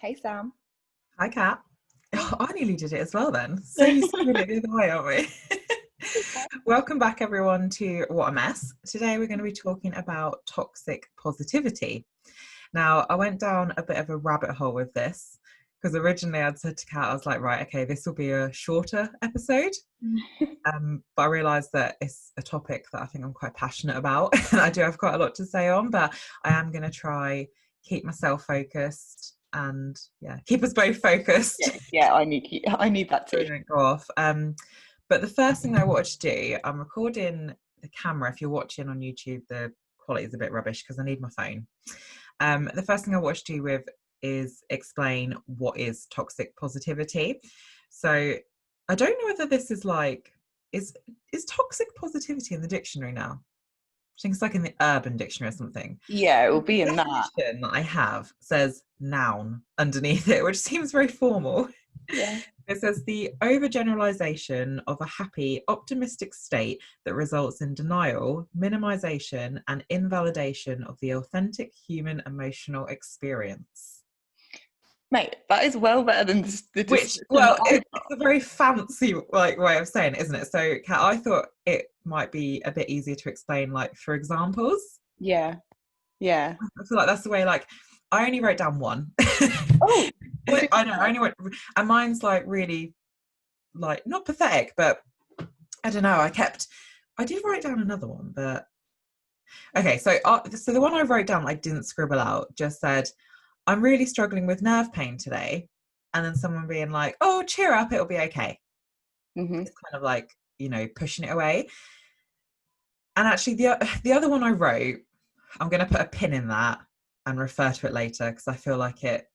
Hey, Sam. Hi, Katt. Oh, I nearly did it as well then. So used to doing it the other way, aren't we? Welcome back, everyone, to WhatMS. Today, we're going to be talking about toxic positivity. Now, I went down a bit of a rabbit hole with this because originally I'd said to Katt, I was like, right, okay, this will be a shorter episode. But I realised that it's a topic that I think I'm quite passionate about and I do have quite a lot to say on, but I am going to try keep myself focused and keep us both focused. Yeah, I need that So too. we don't go off. But the first thing I wanted to do, I'm recording the camera. If you're watching on YouTube, the quality is a bit rubbish because I need my phone. The first thing I want to do with is explain what is toxic positivity. So I don't know whether this is like, is toxic positivity in the dictionary now? I think it's like in the Urban Dictionary or something. Yeah, it will The be in that. definition that I have says noun underneath it, which seems very formal. Yeah. It says the overgeneralization of a happy, optimistic state that results in denial, minimization, and invalidation of the authentic human emotional experience. Mate, that is well better than the Which, description that well, I it's got. a very fancy way of saying it, isn't it? So, Katt, I thought it might be a bit easier to explain, like for examples. Yeah, yeah. I feel like that's the way. Like, I only wrote down one. Oh, what did you I know. I only went, and mine's like really like not pathetic, but I don't know. I did write down another one, but okay. So the one I wrote down, I didn't scribble out. Just said, "I'm really struggling with nerve pain today," and then someone being like, "Oh, cheer up, it'll be okay." Mm-hmm. It's kind of like pushing it away. And actually, the other one I wrote, I'm going to put a pin in that and refer to it later because I feel like it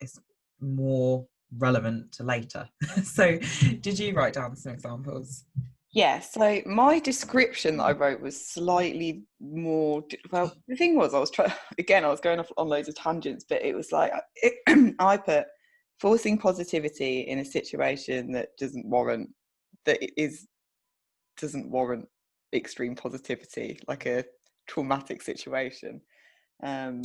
is more relevant to later. So, did you write down some examples? Yeah, so my description that I wrote was slightly more, well, the thing was, I was trying, again, I was going off on loads of tangents, but it was like, I put forcing positivity in a situation that doesn't warrant, doesn't warrant extreme positivity, like a traumatic situation. Um,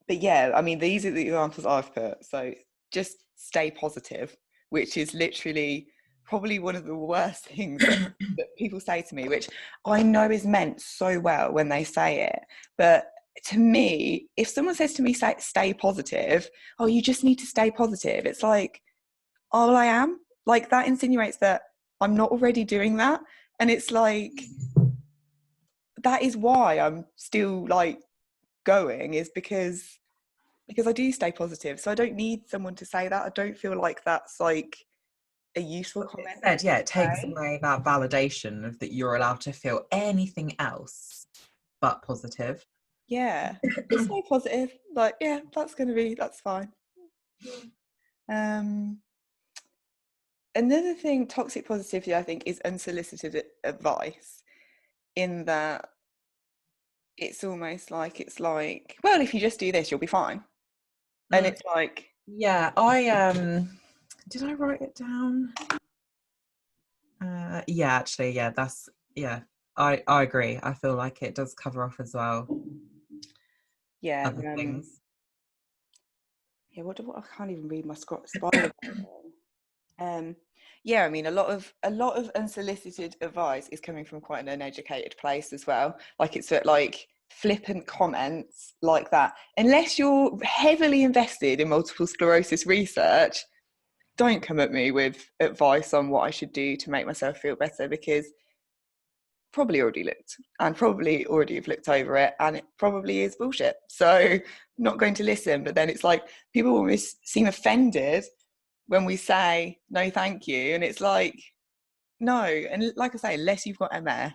but yeah, I mean, these are the examples I've put. So just stay positive, which is literally probably one of the worst things that people say to me, which I know is meant so well when they say it. But to me, if someone says to me, stay positive, oh, you just need to stay positive. It's like, oh, well, I am. Like that insinuates that I'm not already doing that. And it's like, that is why I'm still like going, is because I do stay positive. So I don't need someone to say that. I don't feel like that's like a useful comment. Said, yeah, it takes away that validation of that you're allowed to feel anything else but positive. Yeah, just stay positive. Like, yeah, that's fine. Um, Another thing, toxic positivity, I think, is unsolicited advice. In that, it's almost like well, if you just do this, you'll be fine. And it's like, Yeah, I did I write it down? Yeah, actually, yeah, that's yeah. I agree. I feel like it does cover off as well yeah, other things. yeah. What I can't even read my spiral. Yeah, I mean, a lot of unsolicited advice is coming from quite an uneducated place as well. Like it's like flippant comments like that. Unless you're heavily invested in multiple sclerosis research, don't come at me with advice on what I should do to make myself feel better, because probably already looked and probably already have looked over it, and it probably is bullshit. So not going to listen. But then it's like people almost seem offended when we say no thank you, and it's like, no. And like I say, unless you've got MS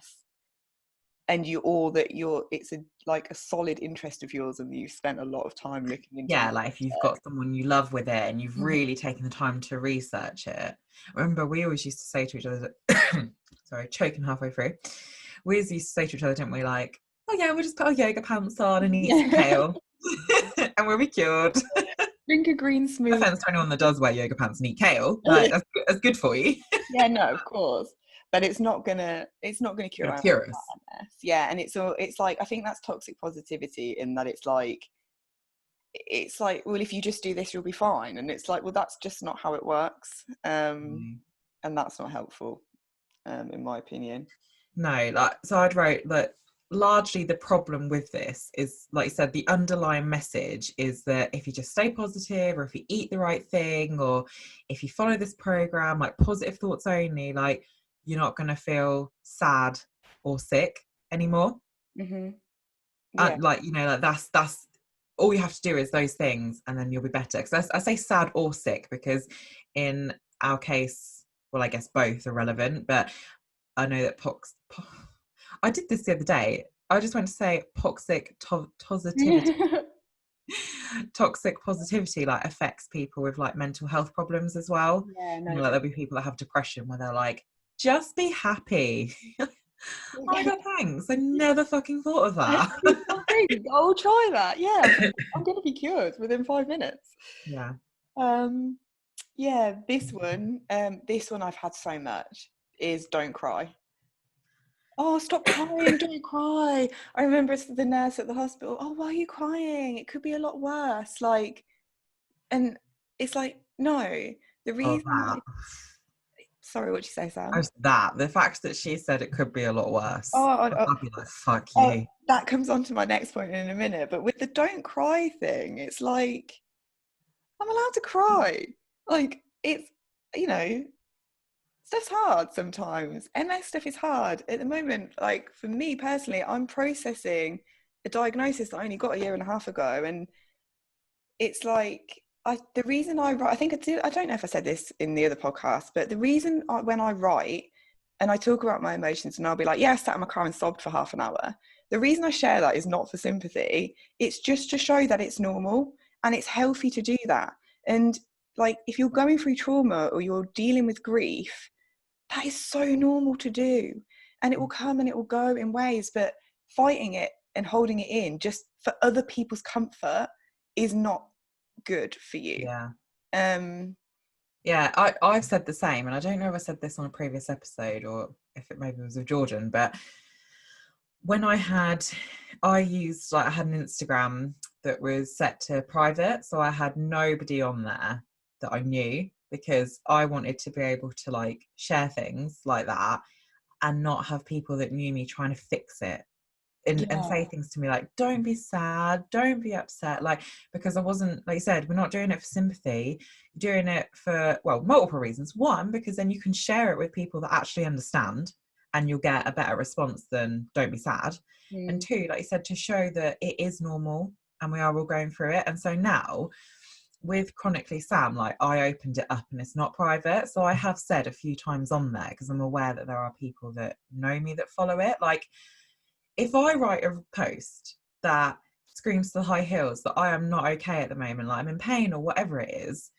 and it's like a solid interest of yours and you've spent a lot of time looking into Yeah, like if you've got someone you love with it and you've really taken the time to research it. Remember, we always used to say to each other, sorry, choking halfway through. We always used to say to each other, didn't we? Like, oh yeah, we'll just put our yoga pants on and eat some kale, and we'll be cured. drink a green No smoothie. offense to anyone that does wear yoga pants and eat kale, like that's good for you. Yeah, no, of course, but it's not gonna cure Gonna our cure us. MS. Yeah, and it's like, I think that's toxic positivity in that it's like it's like, well, if you just do this, you'll be fine. And it's like, well, that's just not how it works. And that's not helpful, in my opinion. No, like, so I'd wrote that largely the problem with this is, like you said, the underlying message is that if you just stay positive, or if you eat the right thing, or if you follow this program, like positive thoughts only, like you're not going to feel sad or sick anymore. Mm-hmm. Yeah. And like, you know, like that's all you have to do is those things, and then you'll be better. Because I say sad or sick because in our case, well, I guess both are relevant, but I know that I did this the other day. I just went to say positivity. Toxic positivity like affects people with like mental health problems as well. Yeah, You no, know, like there'll be people that have depression where they're like, just be happy. Oh my god, thanks. I never fucking thought of that. I'll try that. Yeah, I'm gonna be cured within 5 minutes. Yeah. Yeah, this one I've had so much is don't cry. Oh, stop crying, don't cry. I remember the nurse at the hospital, oh, why are you crying? It could be a lot worse. Like, and it's like, no, the Oh, reason that. sorry, what'd you say, Sam? How's that? The fact that she said it could be a lot worse. Oh, I'd be like, fuck you. that comes on to my next point in a minute. But with the don't cry thing, it's like, I'm allowed to cry. Like, it's, you know, stuff's hard sometimes. MS stuff is hard. At the moment, like for me personally, I'm processing a diagnosis that I only got a year and a half ago. And it's like, the reason I write, I think I don't know if I said this in the other podcast, but the reason when I write and I talk about my emotions and I'll be like, yeah, I sat in my car and sobbed for half an hour. The reason I share that is not for sympathy. It's just to show that it's normal and it's healthy to do that. And like, if you're going through trauma or you're dealing with grief, that is so normal to do. And it will come and it will go in ways, but fighting it and holding it in just for other people's comfort is not good for you. Yeah. Um, Yeah, I've said the same, and I don't know if I said this on a previous episode or if it maybe was with Jordan, but when I had an Instagram that was set to private, so I had nobody on there that I knew because I wanted to be able to like share things like that and not have people that knew me trying to fix it and yeah, say things to me like, don't be sad, don't be upset, like, because I wasn't, like you said, we're not doing it for sympathy, you're doing it for, well, multiple reasons. One, because then you can share it with people that actually understand and you'll get a better response than don't be sad. And two, like you said, to show that it is normal and we are all going through it. And so now with Chronically Sam, like I opened it up and it's not private, so I have said a few times on there because I'm aware that there are people that know me that follow it, like if I write a post that screams to the high hills that I am not okay at the moment, like I'm in pain or whatever it is,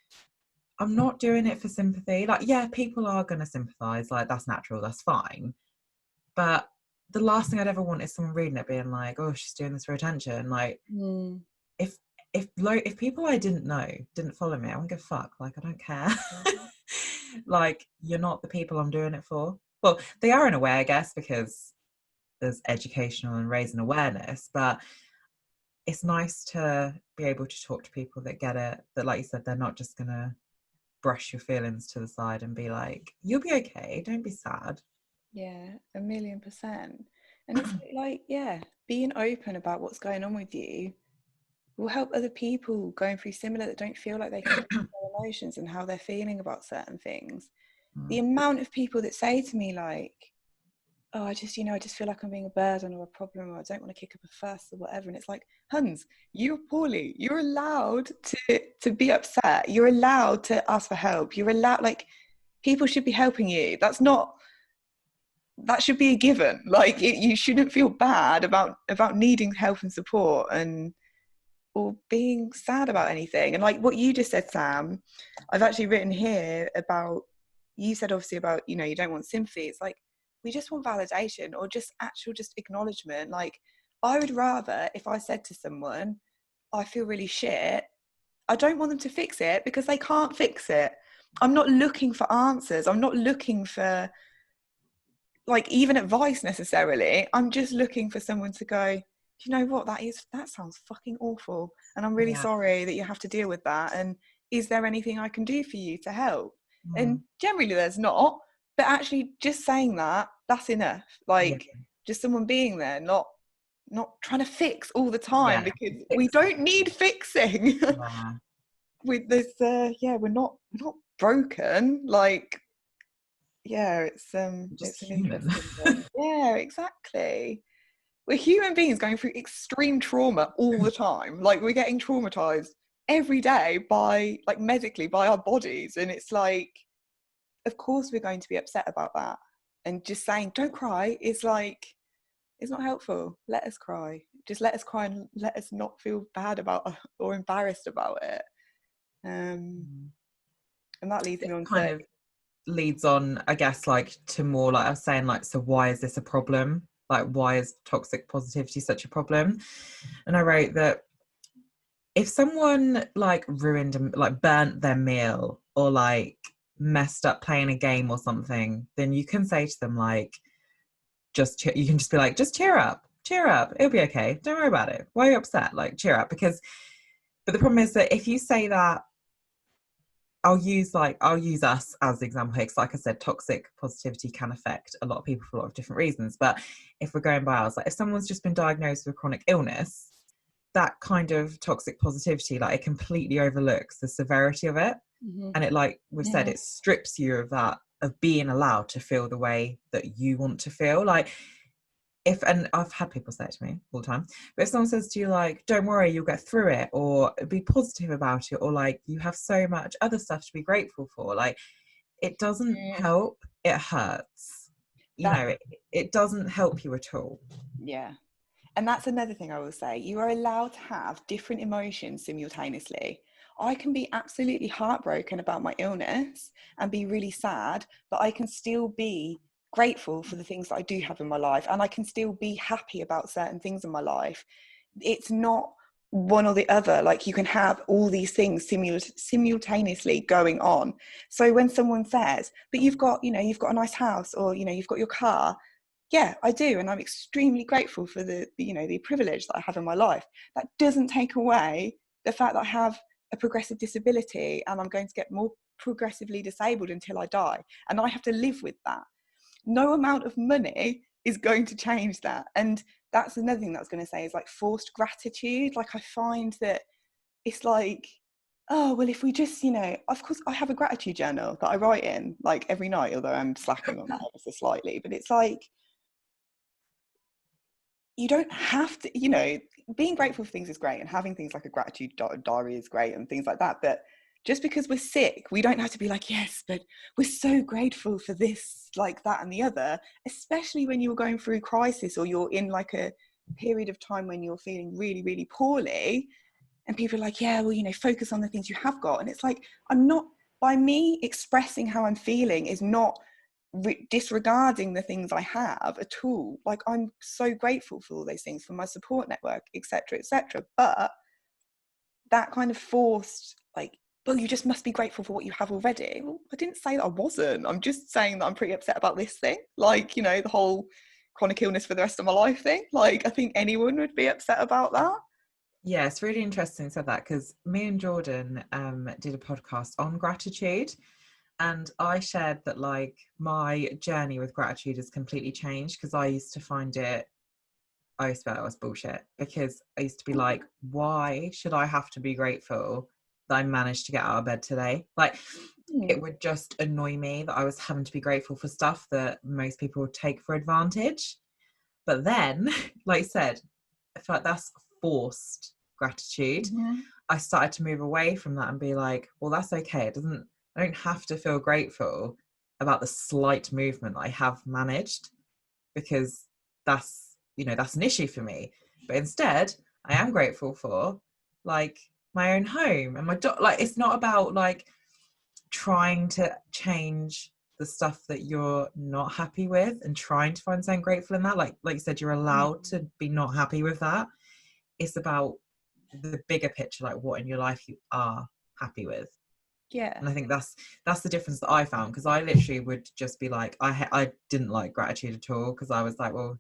I'm not doing it for sympathy. Like, yeah, people are going to sympathize, like that's natural, that's fine. But the last thing I'd ever want is someone reading it being like, oh, she's doing this for attention. Like, if people I didn't know didn't follow me, I wouldn't give a fuck. Like, I don't care. Like, you're not the people I'm doing it for. Well, they are in a way, I guess, because there's educational and raising awareness, but it's nice to be able to talk to people that get it, that, like you said, they're not just gonna brush your feelings to the side and be like, you'll be okay, don't be sad. yeah, 1,000,000%. And it's like, yeah, being open about what's going on with you will help other people going through similar that don't feel like they can express their emotions and how they're feeling about certain things. The amount of people that say to me like, oh, I just feel like I'm being a burden or a problem, or I don't want to kick up a fuss or whatever. And it's like, Hans, you're poorly. You're allowed to be upset. You're allowed to ask for help. You're allowed, like, people should be helping you. That should be a given. Like, you shouldn't feel bad about needing help and support or being sad about anything. And like what you just said, Sam, I've actually written here about, you said obviously about, you don't want sympathy. It's like, we just want validation or just acknowledgement. Like, I would rather, if I said to someone, I feel really shit, I don't want them to fix it because they can't fix it. I'm not looking for answers. I'm not looking for like even advice necessarily. I'm just looking for someone to go, do you know what, that sounds fucking awful, and I'm really Yeah. sorry that you have to deal with that, and is there anything I can do for you to help? And generally there's not, but actually just saying that's enough. Yeah. Like, just someone being there, not trying to fix all the time, Yeah. because we don't need fixing. Yeah. With this, we're not broken. Like, it's an Just human. interesting one. Yeah, exactly. We're human beings going through extreme trauma all the time. Like, we're getting traumatized every day by, like, medically by our bodies, and it's like, of course we're going to be upset about that. And just saying don't cry is like, it's not helpful. Let us cry. Just let us cry, and let us not feel bad about or embarrassed about it. And that leads It me on kind to, of leads on, I guess, like to more like I was saying, like, so why is this a problem? Like, why is toxic positivity such a problem? And I wrote that if someone like ruined, like burnt their meal, or like messed up playing a game or something, then you can say to them like, you can just be like, just cheer up, it'll be okay, don't worry about it, why are you upset, like cheer up. But the problem is that if you say that, I'll use us as the example here, because like I said, toxic positivity can affect a lot of people for a lot of different reasons. But if we're going by ours, like if someone's just been diagnosed with chronic illness, that kind of toxic positivity, like, it completely overlooks the severity of it. And it, like we've said, it strips you of that, of being allowed to feel the way that you want to feel. Like, and I've had people say it to me all the time, but if someone says to you like, don't worry, you'll get through it, or be positive about it, or like, you have so much other stuff to be grateful for, like, it doesn't help, it hurts, it doesn't help you at all. And that's another thing I will say. You are allowed to have different emotions simultaneously. I can be absolutely heartbroken about my illness and be really sad, but I can still be grateful for the things that I do have in my life, and I can still be happy about certain things in my life. It's not one or the other. Like, you can have all these things simultaneously going on. So when someone says, but you've got a nice house, or you've got your car, yeah, I do, and I'm extremely grateful for the privilege that I have in my life. That doesn't take away the fact that I have a progressive disability, and I'm going to get more progressively disabled until I die, and I have to live with that. No amount of money is going to change that. And that's another thing that's going to say is like forced gratitude. Like, I find that it's like, oh, well, if we just, of course I have a gratitude journal that I write in like every night, although I'm slacking on that ever so slightly, but it's like, you don't have to, being grateful for things is great, and having things like a gratitude diary is great and things like that. But just because we're sick, we don't have to be like, yes, but we're so grateful for this, like that and the other, especially when you're going through crisis, or you're in like a period of time when you're feeling really, really poorly. And people are like, yeah, well, focus on the things you have got. And it's like, by me expressing how I'm feeling is not disregarding the things I have at all. Like, I'm so grateful for all those things, for my support network, etc., etc. But that kind of forced, like, well, you just must be grateful for what you have already. Well, I didn't say that I wasn't. I'm just saying that I'm pretty upset about this thing. Like, the whole chronic illness for the rest of my life thing. Like, I think anyone would be upset about that. Yeah, it's really interesting you said that, because me and Jordan did a podcast on gratitude, and I shared that like my journey with gratitude has completely changed, because I used to feel it was bullshit, because I used to be like, why should I have to be grateful that I managed to get out of bed today? Like, it would just annoy me that I was having to be grateful for stuff that most people would take for advantage. But then, like I said, I feel like that's forced gratitude. I started to move away from that and be like, well, that's okay. I don't have to feel grateful about the slight movement that I have managed, because that's an issue for me. But instead, I am grateful for like my own home and my like, it's not about like trying to change the stuff that you're not happy with and trying to find something grateful in that. Like you said, you're allowed to be not happy with that. It's about the bigger picture, like what in your life you are happy with. And I think that's the difference that I found, because I literally would just be like, I didn't like gratitude at all, because I was like, well,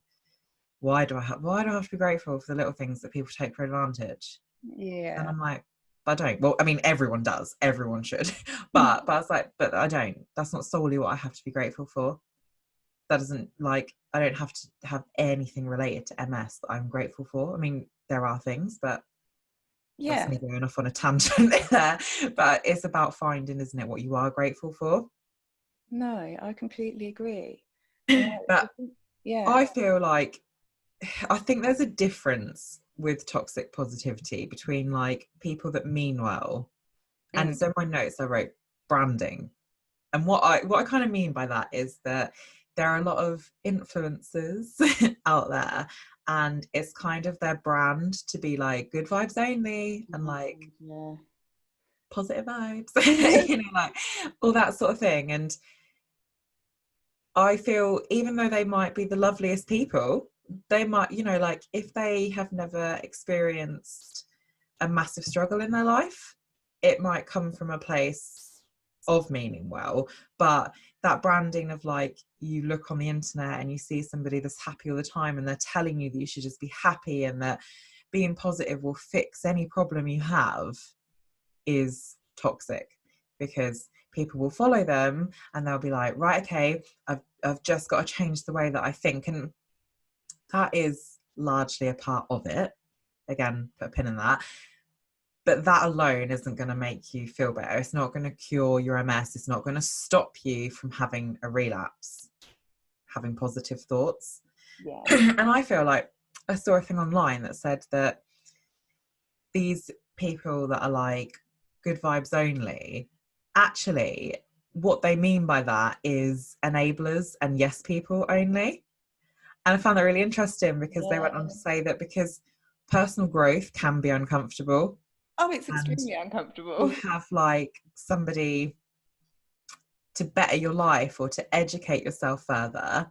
why do I have to be grateful for the little things that people take for advantage? And Yeah. I'm like, I don't. Well, I mean, everyone does. Everyone should. But I was like, but I don't. That's not solely what I have to be grateful for. That doesn't, like, I don't have to have anything related to MS that I'm grateful for. I mean, there are things, but that's Yeah. me going off on a tangent there. But it's about finding, isn't it, what you are grateful for. No, I completely agree. But Yeah. I feel like, I think there's a difference with toxic positivity between like people that mean well, and Mm. so in my notes I wrote branding. And what I kind of mean by that is that there are a lot of influencers out there, and it's kind of their brand to be like good vibes only and like Yeah. positive vibes, like all that sort of thing. And I feel even though they might be the loveliest people, they might, like if they have never experienced a massive struggle in their life, it might come from a place of meaning well. But that branding of like, you look on the internet and you see somebody that's happy all the time and they're telling you that you should just be happy and that being positive will fix any problem you have, is toxic, because people will follow them and they'll be like, right, okay, I've just got to change the way that I think. And that is largely a part of it. Again, put a pin in that. But that alone isn't going to make you feel better. It's not going to cure your MS. It's not going to stop you from having a relapse, having positive thoughts. Yeah. And I feel like I saw a thing online that said that these people that are like good vibes only, actually, what they mean by that is enablers and yes people only. And I found that really interesting because they Yeah. went on to say that because personal growth can be uncomfortable, Oh, it's and extremely to uncomfortable. have like somebody to better your life or to educate yourself further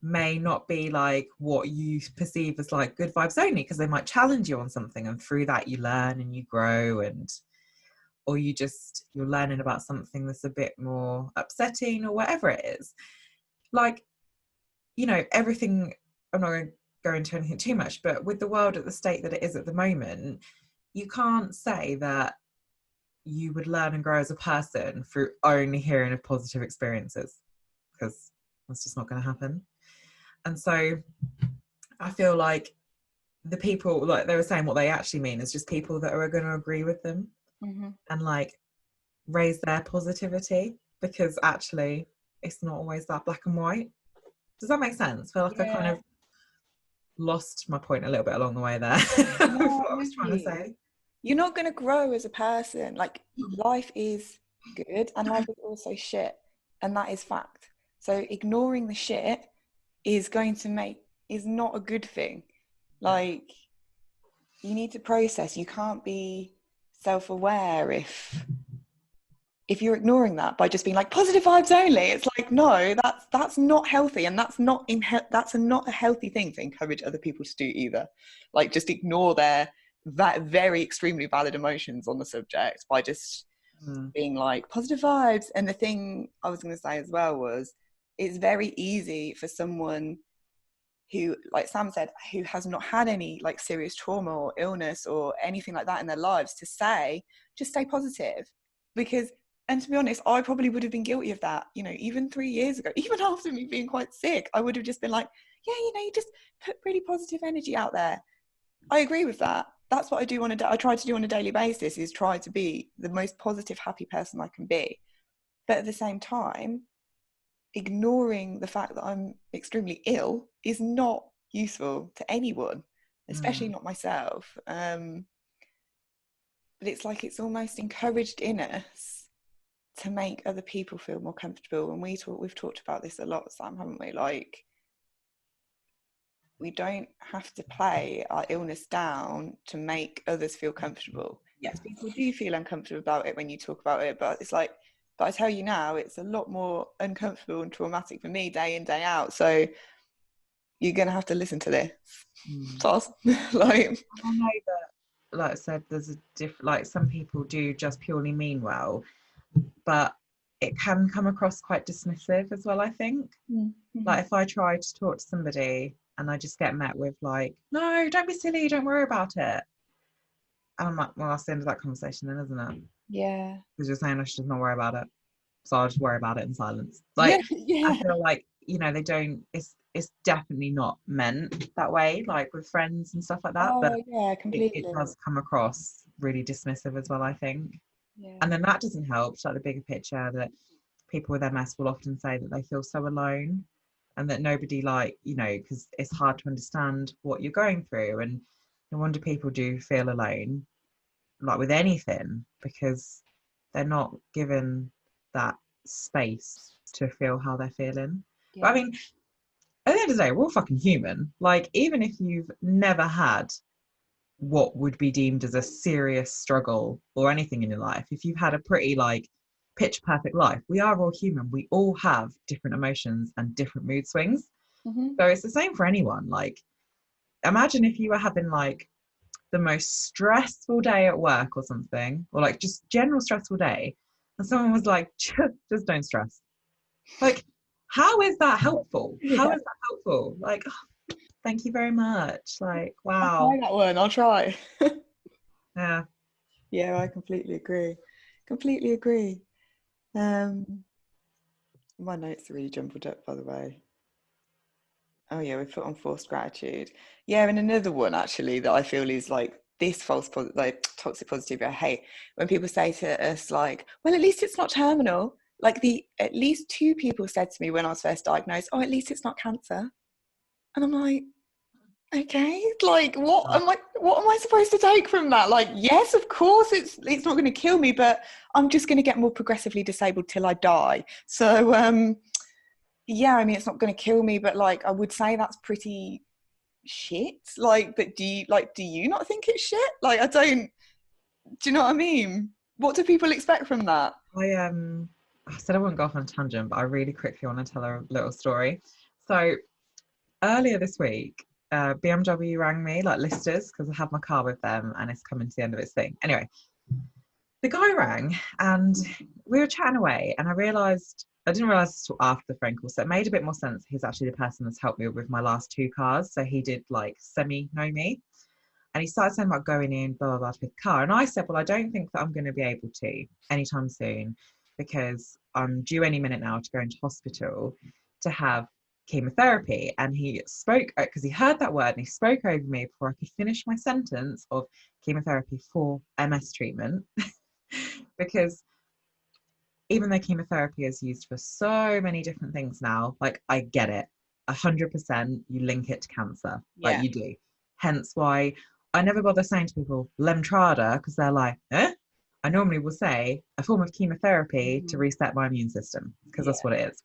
may not be like what you perceive as like good vibes only, because they might challenge you on something and through that you learn and you grow, and or you're learning about something that's a bit more upsetting or whatever it is. Like, everything, I'm not going to go into anything too much, but with the world at the state that it is at the moment, you can't say that you would learn and grow as a person through only hearing of positive experiences, because that's just not going to happen. And so I feel like the people, like they were saying, what they actually mean is just people that are going to agree with them and like raise their positivity, because actually it's not always that black and white. Does that make sense? I feel like I kind Yeah. of lost my point a little bit along the way there No, with what I I'm was with trying to you. say. You're not going to grow as a person. Like, life is good and life is also shit. And that is fact. So ignoring the shit is not a good thing. Like, you need to process. You can't be self-aware if you're ignoring that by just being like positive vibes only. It's like, no, that's not healthy, and that's not a healthy thing to encourage other people to do either. Like, just ignore their that very extremely valid emotions on the subject by just being like positive vibes. And the thing I was going to say as well was, it's very easy for someone who, like Sam said, who has not had any like serious trauma or illness or anything like that in their lives, to say just stay positive. Because, and to be honest, I probably would have been guilty of that, even 3 years ago, even after me being quite sick. I would have just been like, yeah, you just put really positive energy out there. I agree with that. That's what I try to do on a daily basis, is try to be the most positive, happy person I can be. But at the same time, ignoring the fact that I'm extremely ill is not useful to anyone, especially not myself. But it's like, it's almost encouraged in us to make other people feel more comfortable. And we've talked about this a lot, Sam, haven't we? Like, we don't have to play our illness down to make others feel comfortable. Yeah. Because people do feel uncomfortable about it when you talk about it, but it's like, but I tell you now, it's a lot more uncomfortable and traumatic for me day in, day out. So you're gonna have to listen to this. Like, I know that, like I said, there's like some people do just purely mean well, but it can come across quite dismissive as well, I think. mm-hmm. Like if I try to talk to somebody and I just get met with like, no, don't be silly, don't worry about it. And I'm like, well, that's the end of that conversation then, isn't it? Yeah. Because you're saying I should just not worry about it. So I'll just worry about it in silence. Yeah. Like, I Yeah. feel like, they don't, it's definitely not meant that way, like with friends and stuff like that. But Oh yeah, it completely. does come across really dismissive as well, I think. Yeah. And then that doesn't help. It's like the bigger picture that people with MS will often say that they feel so alone and that nobody, like, because it's hard to understand what you're going through. And no wonder people do feel alone, like with anything, because they're not given that space to feel how they're feeling. But I Yeah. mean, at the end of the day, we're all fucking human. Like, even if you've never had what would be deemed as a serious struggle or anything in your life, if you've had a pretty like pitch perfect life, we are all human. We all have different emotions and different mood swings. Mm-hmm. So it's the same for anyone. Like, imagine if you were having like the most stressful day at work or something, or like just general stressful day, and someone was like, just don't stress. Like, how is that helpful? How Yeah. is that helpful? Like, oh, thank you very much. Like, I'll try wow. that one. I'll try. Yeah. Yeah, I completely agree. Completely agree. Um, my notes are really jumbled up, by the way. Oh yeah, we put on forced gratitude. Yeah, and another one actually that I feel is like this like toxic positivity I hate when people say to us like, well, at least it's not terminal. Like the at least two people said to me when I was first diagnosed, oh, at least it's not cancer. And I'm like, okay, like what am I supposed to take from that? Like, yes, of course it's not going to kill me, but I'm just going to get more progressively disabled till I die. So yeah, I mean it's not going to kill me, but like I would say that's pretty shit. Like, but do you not think it's shit? Like, I don't, do you know what I mean? What do people expect from that? I said I wouldn't go off on a tangent, but I really quickly want to tell a little story. So earlier this week, BMW rang me, like listers, because I have my car with them and it's coming to the end of its thing. Anyway, the guy rang and we were chatting away, and I didn't realize this until after the phone call, so it made a bit more sense. He's actually the person that's helped me with my last two cars, so he did like semi know me. And he started saying about going in, blah, blah, blah, to pick a car. And I said, well, I don't think that I'm going to be able to anytime soon because I'm due any minute now to go into hospital to have chemotherapy. And he spoke, because he heard that word and he spoke over me before I could finish my sentence of chemotherapy for MS treatment. Because even though chemotherapy is used for so many different things now, like I get it, 100% you link it to cancer, like Yeah. you do. Hence why I never bother saying to people Lemtrada, because they're like, eh? I normally will say a form of chemotherapy to Mhm. reset my immune system, because Yeah. that's what it is.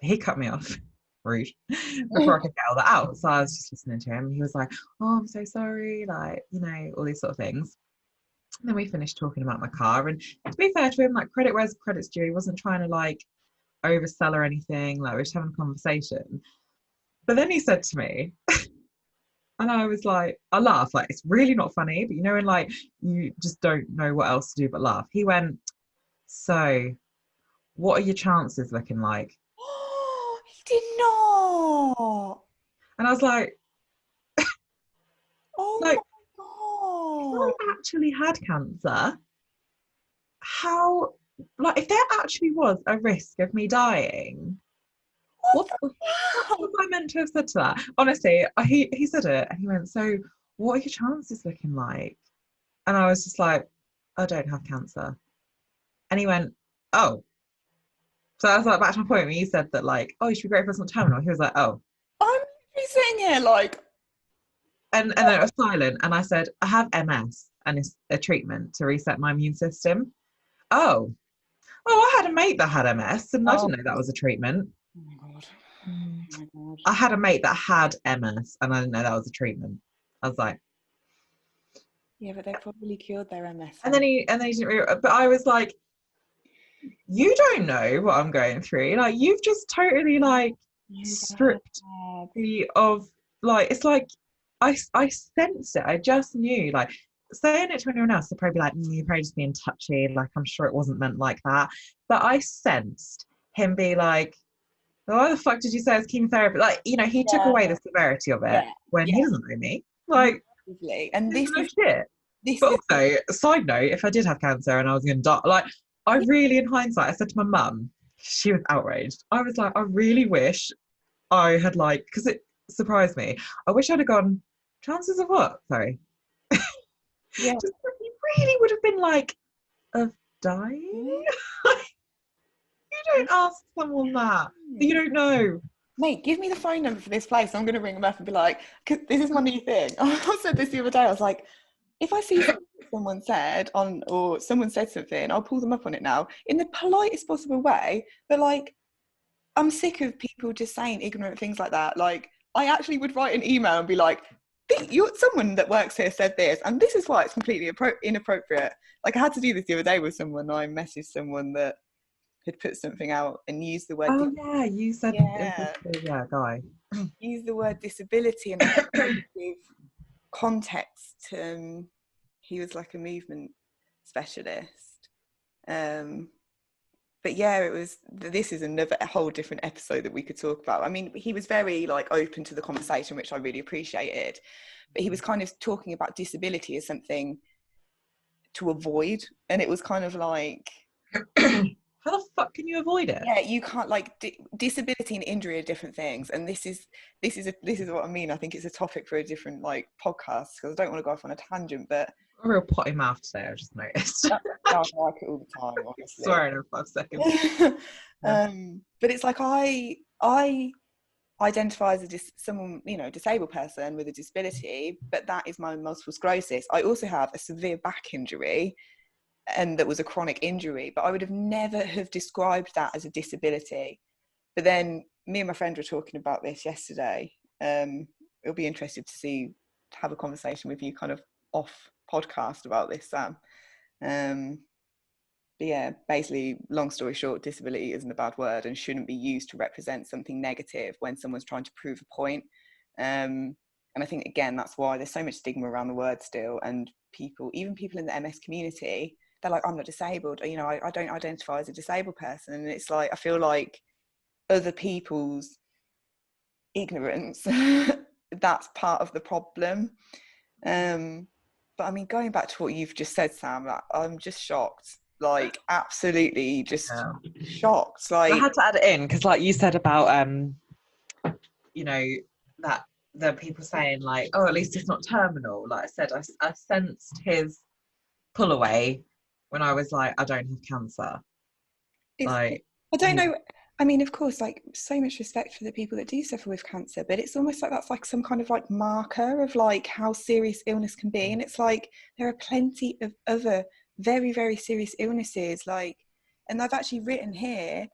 But he cut me off, rude, before I could get all that out. So I was just listening to him. He was like, oh, I'm so sorry, like, all these sort of things. And then we finished talking about my car. And to be fair to him, like credit where's credit's due. He wasn't trying to like oversell or anything. Like we were just having a conversation. But then he said to me, and I was like, I laughed, like it's really not funny, but when like you just don't know what else to do but laugh. He went, so what are your chances looking like? Oh, he did not. And I was Oh like, if my I actually had cancer, how, like if there actually was a risk of me dying, God. what was I meant to have said to that? Honestly, he said it and he went, so what are your chances looking like? And I was just like, I don't have cancer. And he went, oh. So I was like, back to my point when you said that, like, oh, you should be grateful it's not terminal. He was like, oh. I'm literally sitting here like, And then it was silent. And I said, I have MS and it's a treatment to reset my immune system. Oh. Oh, I had a mate that had MS and I oh, didn't know that was a treatment. oh my God. Oh my God. I had a mate that had MS and I didn't know that was a treatment. I was like, Yeah, but they probably cured their MS. and then he didn't but I was like, you don't know what I'm going through. Like you've just totally like You stripped bad. me of like it's like I sensed it. I just knew like saying it to anyone else, they'd probably be like, you're probably just being touchy, like I'm sure it wasn't meant like that. But I sensed him be like, why the fuck did you say it's chemotherapy? Like, you know, he took Yeah, away the severity of it yeah, when yeah, he doesn't know me. Like, massively. And he this doesn't know is shit. this But is also, side note, if I did have cancer and I was going to die, like, I yeah, really, in hindsight, I said to my mum, she was outraged. I was like, I really wish I had, like, because it surprised me. I wish I'd have gone, chances of what? Sorry. yeah. Just you really would have been like, of dying? You don't ask someone that. You don't know. Mate, give me the phone number for this place. I'm going to ring them up and be like, 'cause this is my new thing. I said this the other day. I was like, if I see something someone said on, or someone said something, I'll pull them up on it now in the politest possible way. But like, I'm sick of people just saying ignorant things like that. Like, I actually would write an email and be like, you're someone that works here said this, and this is why it's completely inappropriate. Like, I had to do this the other day with someone. I messaged someone that had put something out and used the word, Oh yeah, you said it was yeah, yeah, guy. use the word disability, and I had to give context. He was like a movement specialist. But yeah, it was. This is a whole different episode that we could talk about. I mean, he was very like open to the conversation, which I really appreciated. But he was kind of talking about disability as something to avoid, and it was kind of like, How the fuck can you avoid it? yeah, you can't, like, disability and injury are different things, and this is what I mean. I think it's a topic for a different like podcast, because I don't want to go off on a tangent, but A real potty mouth today, I just noticed. I like it all the time, honestly. Swearing in 5 seconds. Yeah. But it's like I identify as someone, you know, disabled person with a disability, but that is my multiple sclerosis. I also have a severe back injury, and that was a chronic injury, but I would have never have described that as a disability. But then me and my friend were talking about this yesterday. It'll be interesting to have a conversation with you kind of off podcast about this, Sam. But yeah, basically, long story short, disability isn't a bad word and shouldn't be used to represent something negative when someone's trying to prove a point. And I think, again, that's why there's so much stigma around the word still. And people, even people in the MS community, they're like, I'm not disabled. You know, I don't identify as a disabled person. And it's like, I feel like other people's ignorance, that's part of the problem. But I mean, going back to what you've just said, Sam, like, I'm just shocked. Like, absolutely just Yeah. shocked. I Like, had to add it in because, like you said about, you know, that the people saying like, oh, at least it's not terminal. Like I said, I sensed his pull away when I was like, I don't have cancer. it's, Like I don't he, know. I mean, of course, like, so much respect for the people that do suffer with cancer, but it's almost like that's like some kind of like marker of like how serious illness can be. And it's like there are plenty of other very, very serious illnesses. Like, and I've actually written here,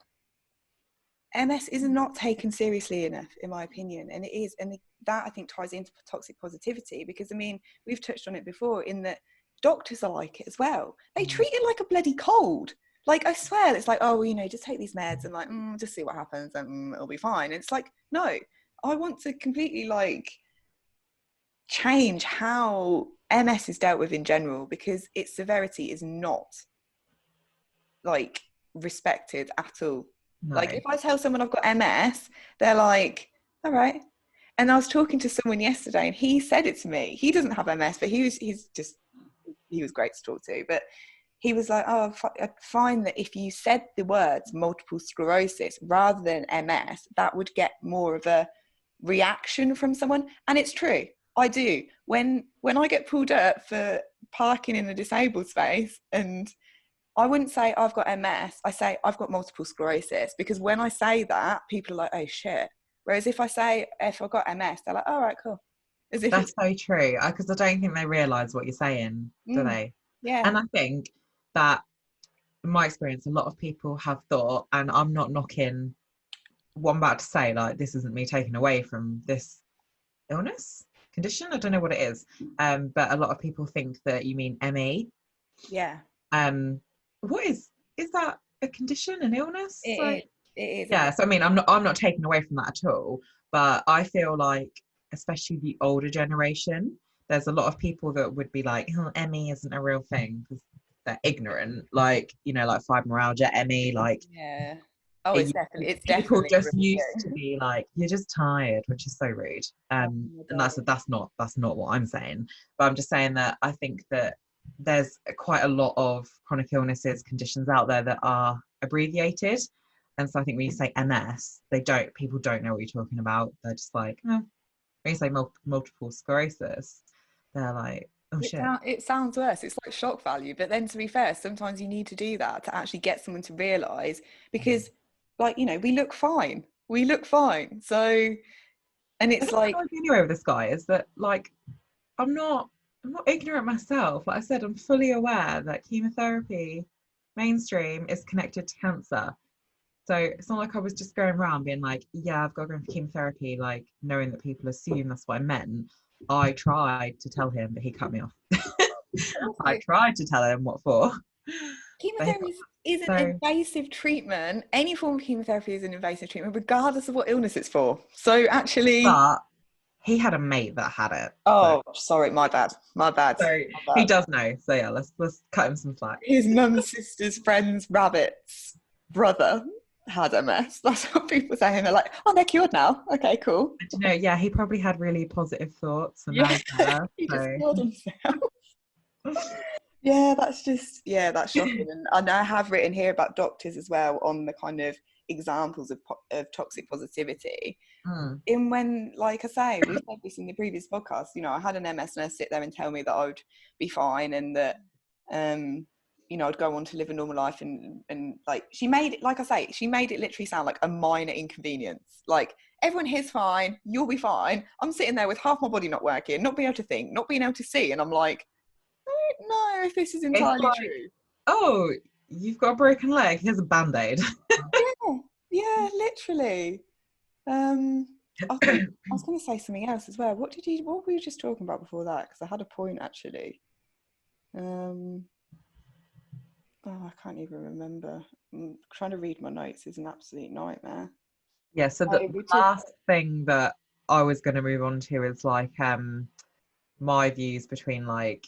MS is not taken seriously enough, in my opinion, and it is, and that I think ties into toxic positivity, because I mean, we've touched on it before in that doctors are like it as well. They treat it like a bloody cold. Like, I swear, it's like, oh, you know, just take these meds and like, just see what happens, and it'll be fine. And it's like, no, I want to completely like change how MS is dealt with in general, because its severity is not like respected at all. no. Like, if I tell someone I've got MS, they're like, all right. And I was talking to someone yesterday and he said it to me. He doesn't have MS, but he was great to talk to. But he was like, oh, I find that if you said the words multiple sclerosis rather than MS, that would get more of a reaction from someone. And it's true. I do. When I get pulled up for parking in a disabled space, and I wouldn't say I've got MS, I say I've got multiple sclerosis, because when I say that, people are like, oh shit. Whereas if I say, if I've got MS, they're like, all right, cool. As if That's it's, so true. Because I don't think they realise what you're saying, do they? yeah. And I think that, in my experience, a lot of people have thought, and I'm not knocking what I'm about to say, like this isn't me taking away from this illness, condition, I don't know what it is. But a lot of people think that you mean ME. Yeah. What is that a condition, an illness? It Like, is. It is. yeah, so I mean, I'm not taking away from that at all, but I feel like, especially the older generation, there's a lot of people that would be like, oh, ME isn't a real thing because they're ignorant, like, you know, like fibromyalgia, ME, like Yeah. Oh, It, it's people definitely a just used to review. be like, you're just tired, which is so rude. Oh my And God. that's not what I'm saying. But I'm just saying that I think that there's quite a lot of chronic illnesses, conditions out there that are abbreviated. And so I think when you say MS, people don't know what you're talking about. They're just like, oh. When you say multiple sclerosis, they're like, oh shit. It sounds worse. It's like shock value. But then to be fair, sometimes you need to do that to actually get someone to realise because, like, you know, we look fine. We look fine. So, and I it's think like, what annoys me anyway with this guy is that like I'm not ignorant myself. Like I said, I'm fully aware that chemotherapy mainstream is connected to cancer. So it's not like I was just going around being like, yeah, I've got to go for chemotherapy, like knowing that people assume that's what I meant. I tried to tell him, but he cut me off. I also, tried to tell him what for, but he got chemotherapy is an so. invasive treatment. Any form of chemotherapy is an invasive treatment, regardless of what illness it's for. So actually, But he had a mate that had it, so oh, sorry, my bad, my bad, so my he bad. does know. So yeah, let's cut him some slack. His mum's sister's friend's rabbit's brother had MS. That's what people say, and they're like, "Oh, they're cured now. Okay, cool." And you know, yeah, he probably had really positive thoughts, and now Yeah, he's there. he just So killed himself. Yeah, that's shocking. And I have written here about doctors as well on the kind of examples of toxic positivity. mm, In when, like I say, we said this in the previous podcast, you know, I had an MS nurse sit there and tell me that I would be fine and that, you know, I'd go on to live a normal life and like she made it, like I say, she made it literally sound like a minor inconvenience. Like everyone here's fine, you'll be fine. I'm sitting there with half my body not working, not being able to think, not being able to see, and I'm like, I don't know if this is it's entirely like, true. oh, you've got a broken leg. Here's a band-aid. Yeah, yeah, literally. Um, I was going to say something else as well. What were you just talking about before that? Because I had a point actually. Um, oh, I can't even remember. I'm trying to read my notes is an absolute nightmare. Yeah. So the Oh, we talked. last thing that I was going to move on to is like my views between like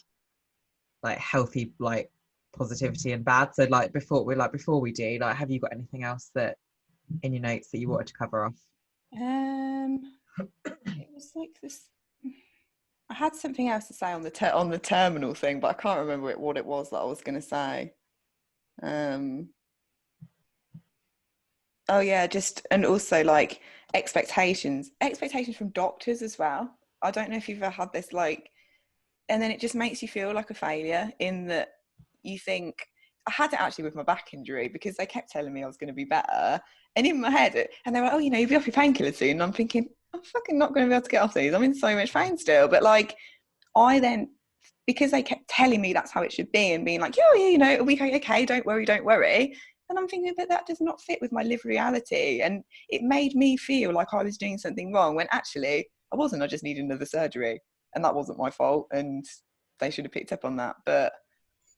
healthy like positivity and bad. So like before we do, like, have you got anything else that in your notes that you wanted to cover off? It was like this. I had something else to say on on the terminal thing, but I can't remember what it was that I was going to say. Um, Oh yeah, just and also like expectations from doctors as well. I don't know if you've ever had this like, and then it just makes you feel like a failure in that you think I had it actually with my back injury because they kept telling me I was going to be better, and in my head, and they were like, oh, you know, you'll be off your painkillers soon. And I'm thinking I'm fucking not going to be able to get off these. I'm in so much pain still, but like I then because they kept telling me that's how it should be and being like, oh yeah, you know, it'll be okay, don't worry, don't worry. And I'm thinking, but that does not fit with my lived reality. And it made me feel like I was doing something wrong when actually I wasn't. I just needed another surgery. And that wasn't my fault. And they should have picked up on that. But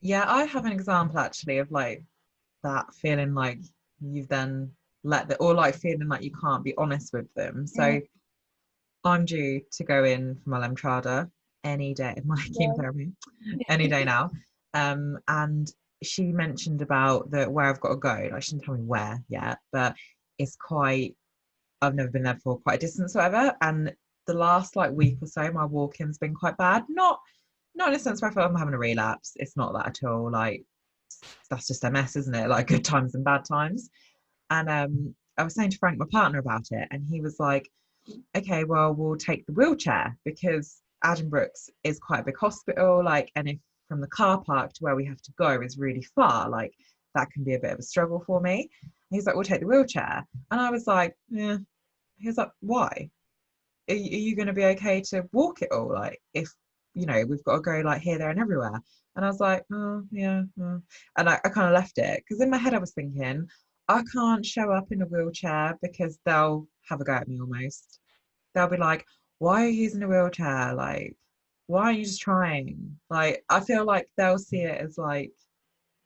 Yeah, I have an example actually of like that feeling like you've then or like feeling like you can't be honest with them. mm, So I'm due to go in for my Lemtrada any day, my yeah. chemotherapy, any day now. And she mentioned about where I've got to go. Like she didn't tell me where yet, but it's quite. I've never been there for quite a distance, or whatever. And the last like week or so, my walk-in's been quite bad. Not in a sense where I feel like I'm having a relapse. It's not that at all. Like that's just MS, isn't it? Like good times and bad times. And I was saying to Frank, my partner, about it, and he was like, okay, well, we'll take the wheelchair because Addenbrooke's is quite a big hospital, like, and if from the car park to where we have to go is really far, like that can be a bit of a struggle for me. And he's like, we'll take the wheelchair. And I was like, yeah. He was like, why? Are you going to be okay to walk it all? Like, if, you know, we've got to go like here, there, and everywhere. And I was like, oh, yeah. Oh. And I kind of left it because in my head I was thinking, I can't show up in a wheelchair because they'll have a go at me almost. They'll be like, why are you using a wheelchair? Like, why aren't you just trying? Like, I feel like they'll see it as like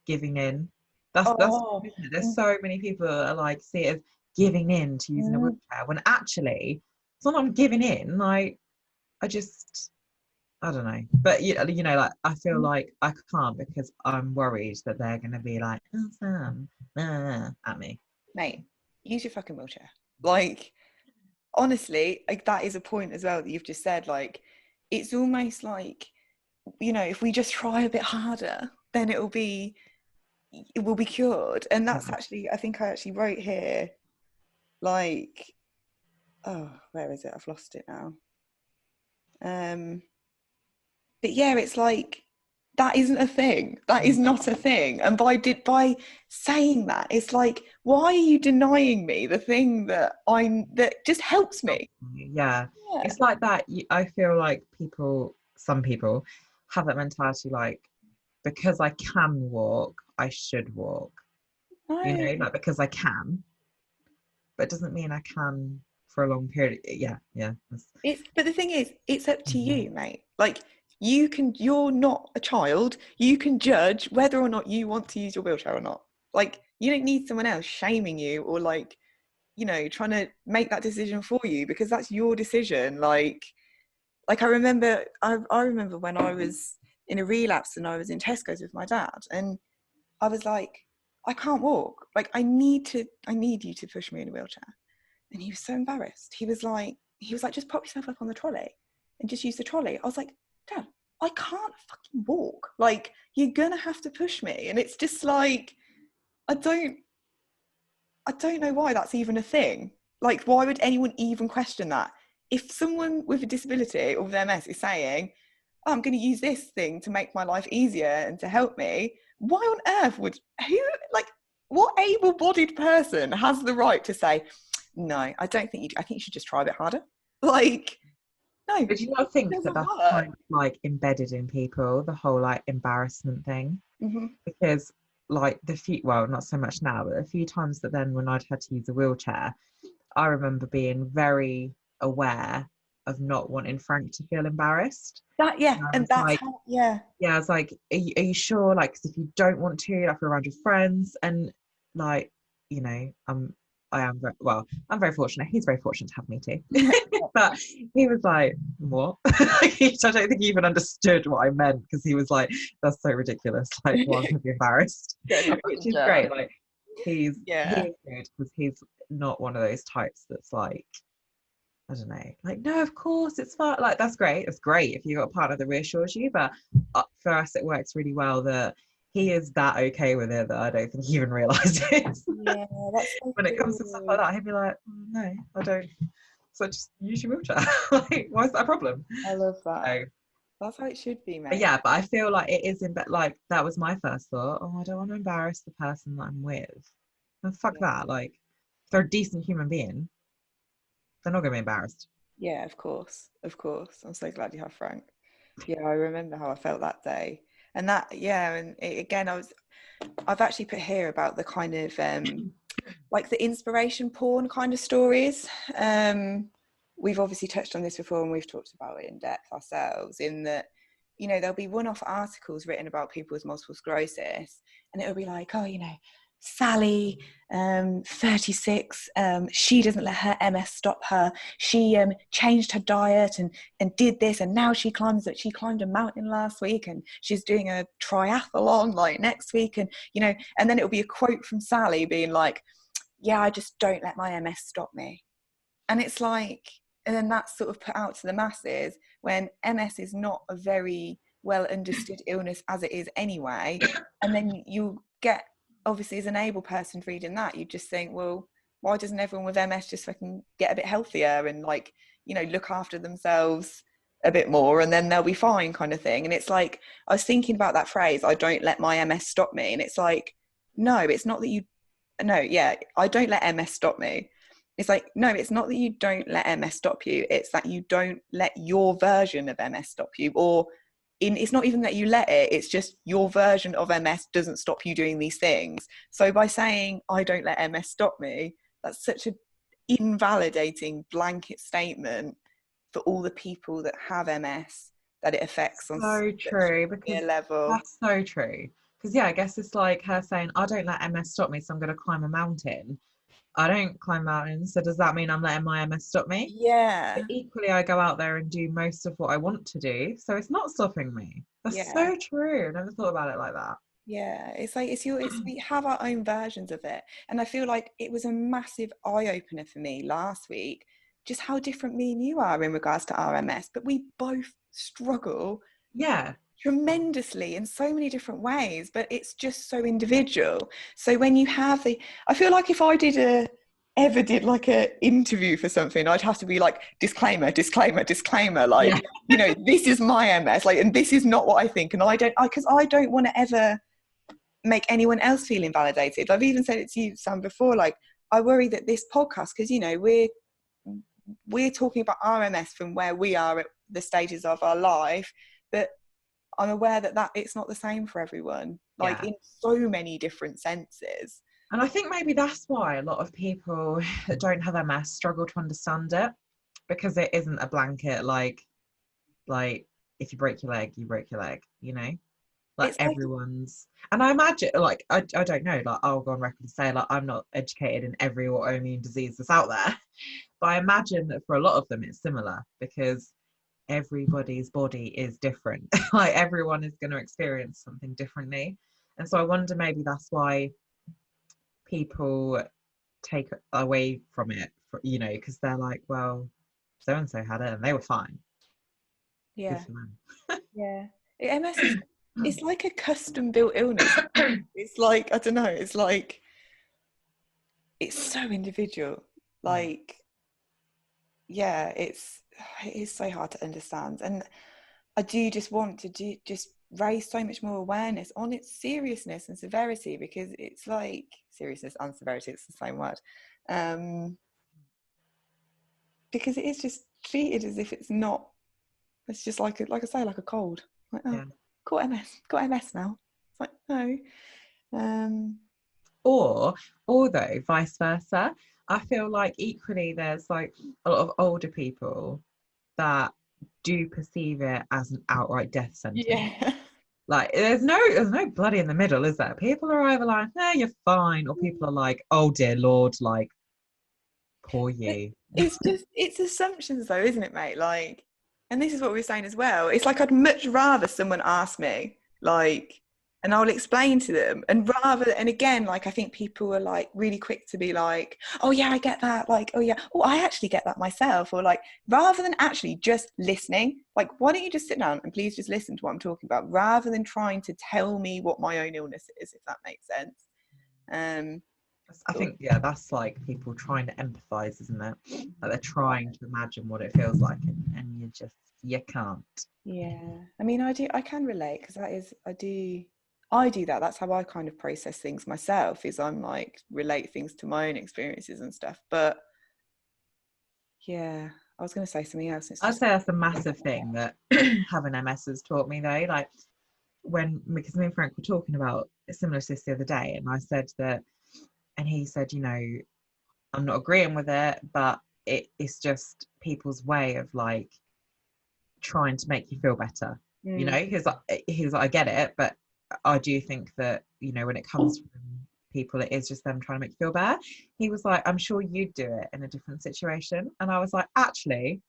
giving in. That's Oh, isn't it? There's so many people that are like see it as giving in to using a mm, wheelchair when actually it's not like I'm giving in. Like, I just I don't know. But you know, like I feel mm, like I can't because I'm worried that they're gonna be like, oh, Sam, at me. mate. use your fucking wheelchair. Like, honestly, like, that is a point as well that you've just said. Like, it's almost like, you know, if we just try a bit harder, then it will be cured. And that's actually, I think I actually wrote here, like, oh, where is it? I've lost it now. But yeah, it's like, that isn't a thing. That is not a thing. And by saying that, it's like, why are you denying me the thing that just helps me? Yeah. It's like that. I feel like some people have that mentality, like, because I can walk, I should walk. You know, like, because I can, but it doesn't mean I can for a long period. Yeah. But the thing is, it's up to you, mate. Like, you're not a child. You can judge whether or not you want to use your wheelchair or not. Like, you don't need someone else shaming you or, like, you know, trying to make that decision for you, because that's your decision. Like I remember when I was in a relapse and I was in Tesco's with my dad, and I was like, I can't walk. Like, I need you to push me in a wheelchair. And he was so embarrassed. He was like, just pop yourself up on the trolley and just use the trolley. I was like, Dad, I can't fucking walk. Like, you're gonna have to push me. And it's just like, I don't know why that's even a thing. Like, why would anyone even question that? If someone with a disability or with MS is saying, oh, I'm going to use this thing to make my life easier and to help me, why on earth what able-bodied person has the right to say, no, I don't think you do. I think you should just try a bit harder? Like, no. But you not think that that's work. kind of like embedded in people, the whole like embarrassment thing? Mm-hmm. Because like well, not so much now, but a few times that then when I'd had to use a wheelchair, I remember being very aware of not wanting Frank to feel embarrassed. And that's like, I was like, are you sure? Like, 'cause if you don't want to, like, around your friends, and like, you know, I'm very fortunate. He's very fortunate to have me too. But he was like, what? I don't think he even understood what I meant, because he was like, that's so ridiculous. Like, why would I be embarrassed? Which is great. Like, he is good, because he's not one of those types that's like, I don't know, like, no, of course it's fine. Like, that's great. It's great if you've got a partner that reassures you. But for us, it works really well that he is that okay with it that I don't think he even realizes. Yeah, that's so when it comes to stuff like that, he'd be like, no, I don't. So just use your wheelchair. Like, why is that a problem? I love that. So, that's how it should be, mate. But yeah, but I feel like it is like, that was my first thought. Oh, I don't want to embarrass the person that I'm with. And fuck that. Like, if they're a decent human being, they're not gonna be embarrassed. Yeah, of course. I'm so glad you have Frank. Yeah, I remember how I felt that day. And that, and again, I've actually put here about the kind of like the inspiration porn kind of stories. We've obviously touched on this before, and we've talked about it in depth ourselves, in that, you know, there'll be one-off articles written about people with multiple sclerosis, and it'll be like, oh, you know, Sally, 36, she doesn't let her MS stop her. She changed her diet and did this, and now she climbed a mountain last week, and she's doing a triathlon like next week, and, you know, and then it'll be a quote from Sally being like, yeah, I just don't let my MS stop me. And it's like, and then that's sort of put out to the masses, when MS is not a very well understood illness as it is anyway. And then you get, obviously, as an able person reading that, you just think, well, why doesn't everyone with MS just fucking get a bit healthier and, like, you know, look after themselves a bit more, and then they'll be fine, kind of thing. And it's like, I was thinking about that phrase, I don't let my MS stop me. And it's like, no, it's not that you, no, yeah, I don't let MS stop me. It's like, no, it's not that you don't let MS stop you. It's that you don't let your version of MS stop you. Or it's not even that you let it, it's just your version of MS doesn't stop you doing these things. So by saying, I don't let MS stop me, that's such an invalidating blanket statement for all the people that have MS that it affects on so true, because level. That's so true. Because yeah, I guess it's like her saying, I don't let MS stop me, so I'm going to climb a mountain. I don't climb mountains, so does that mean I'm letting my MS stop me? Yeah. But equally, I go out there and do most of what I want to do, so it's not stopping me. That's so true. I never thought about it like that. Yeah, it's like we have our own versions of it, and I feel like it was a massive eye opener for me last week, just how different me and you are in regards to RMS, but we both struggle Yeah. tremendously in so many different ways, but it's just so individual. So when you have I feel like if I ever did like a interview for something, I'd have to be like disclaimer, disclaimer, disclaimer, Yeah. like, this is my MS, like, and this is not what I think, and because I don't want to ever make anyone else feel invalidated. I've even said it to you, Sam, before, like, I worry that this podcast, because we're talking about RMS from where we are at the stages of our life, but I'm aware that it's not the same for everyone, like Yeah. in so many different senses. And I think maybe that's why a lot of people that don't have MS struggle to understand it, because it isn't a blanket like if you break your leg, you break your leg, like It's like, everyone's. And I imagine, like, I don't know, like, I'll go on record and say, like, I'm not educated in every autoimmune disease that's out there, but I imagine that for a lot of them it's similar, because everybody's body is different. Like, everyone is going to experience something differently. And so I wonder, maybe that's why people take away from it, because they're like, well, so and so had it and they were fine. Good yeah, for them. yeah. MS is, it's like a custom built illness. It's like, I don't know, it's like, it's so individual. Yeah. Like, yeah, it is so hard to understand. And I do just want to just raise so much more awareness on its seriousness and severity, because it's like seriousness and severity, it's the same word. Because it is just treated as if it's not. It's just like I say, like a cold. Like, oh, Yeah. got MS now. It's like, no. Or though vice versa, I feel like equally there's like a lot of older people that do perceive it as an outright death sentence. Yeah. Like, there's no bloody in the middle, is there? People are either like, no, you're fine, or people are like, oh dear Lord, like, poor But you. it's assumptions though, isn't it, mate? Like, and this is what we were saying as well. It's like I'd much rather someone ask me, like, and I'll explain to them. And again, like, I think people are like really quick to be like, oh yeah, I get that. Like, oh yeah, oh, I actually get that myself. Or like, rather than actually just listening, like, why don't you just sit down and please just listen to what I'm talking about, rather than trying to tell me what my own illness is, if that makes sense. I Sort of, think, yeah, that's like people trying to empathize, isn't it? Like, they're trying to imagine what it feels like, and you can't. yeah, I mean, I can relate, because I do that. That's how I kind of process things myself, is I'm like, relate things to my own experiences and stuff. But yeah, I was going to say something else. It's I'd just, say that's a massive thing that having MS has taught me, though. Like, because me and Frank were talking about a similar to this the other day, and I said that, and he said, I'm not agreeing with it, but it's just people's way of like trying to make you feel better. mm, He was like, I get it, but I do think that, when it comes from people, it is just them trying to make you feel better. He was like, I'm sure you'd do it in a different situation. And I was like, actually,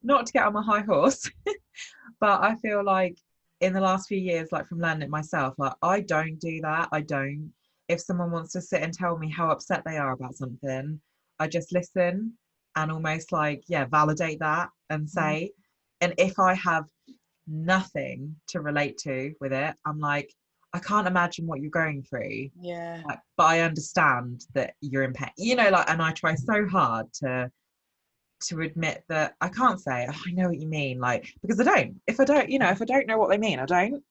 not to get on my high horse, but I feel like in the last few years, like from learning it myself, like, I don't do that. I don't. If someone wants to sit and tell me how upset they are about something, I just listen and almost like, yeah, validate that and mm, say, and if I have nothing to relate to with it, I'm like, I can't imagine what you're going through. yeah, Like, but I understand that you're in pain, like, and I try so hard to admit that I can't say, oh, I know what you mean, like, because I don't. If I don't know what they mean, I don't.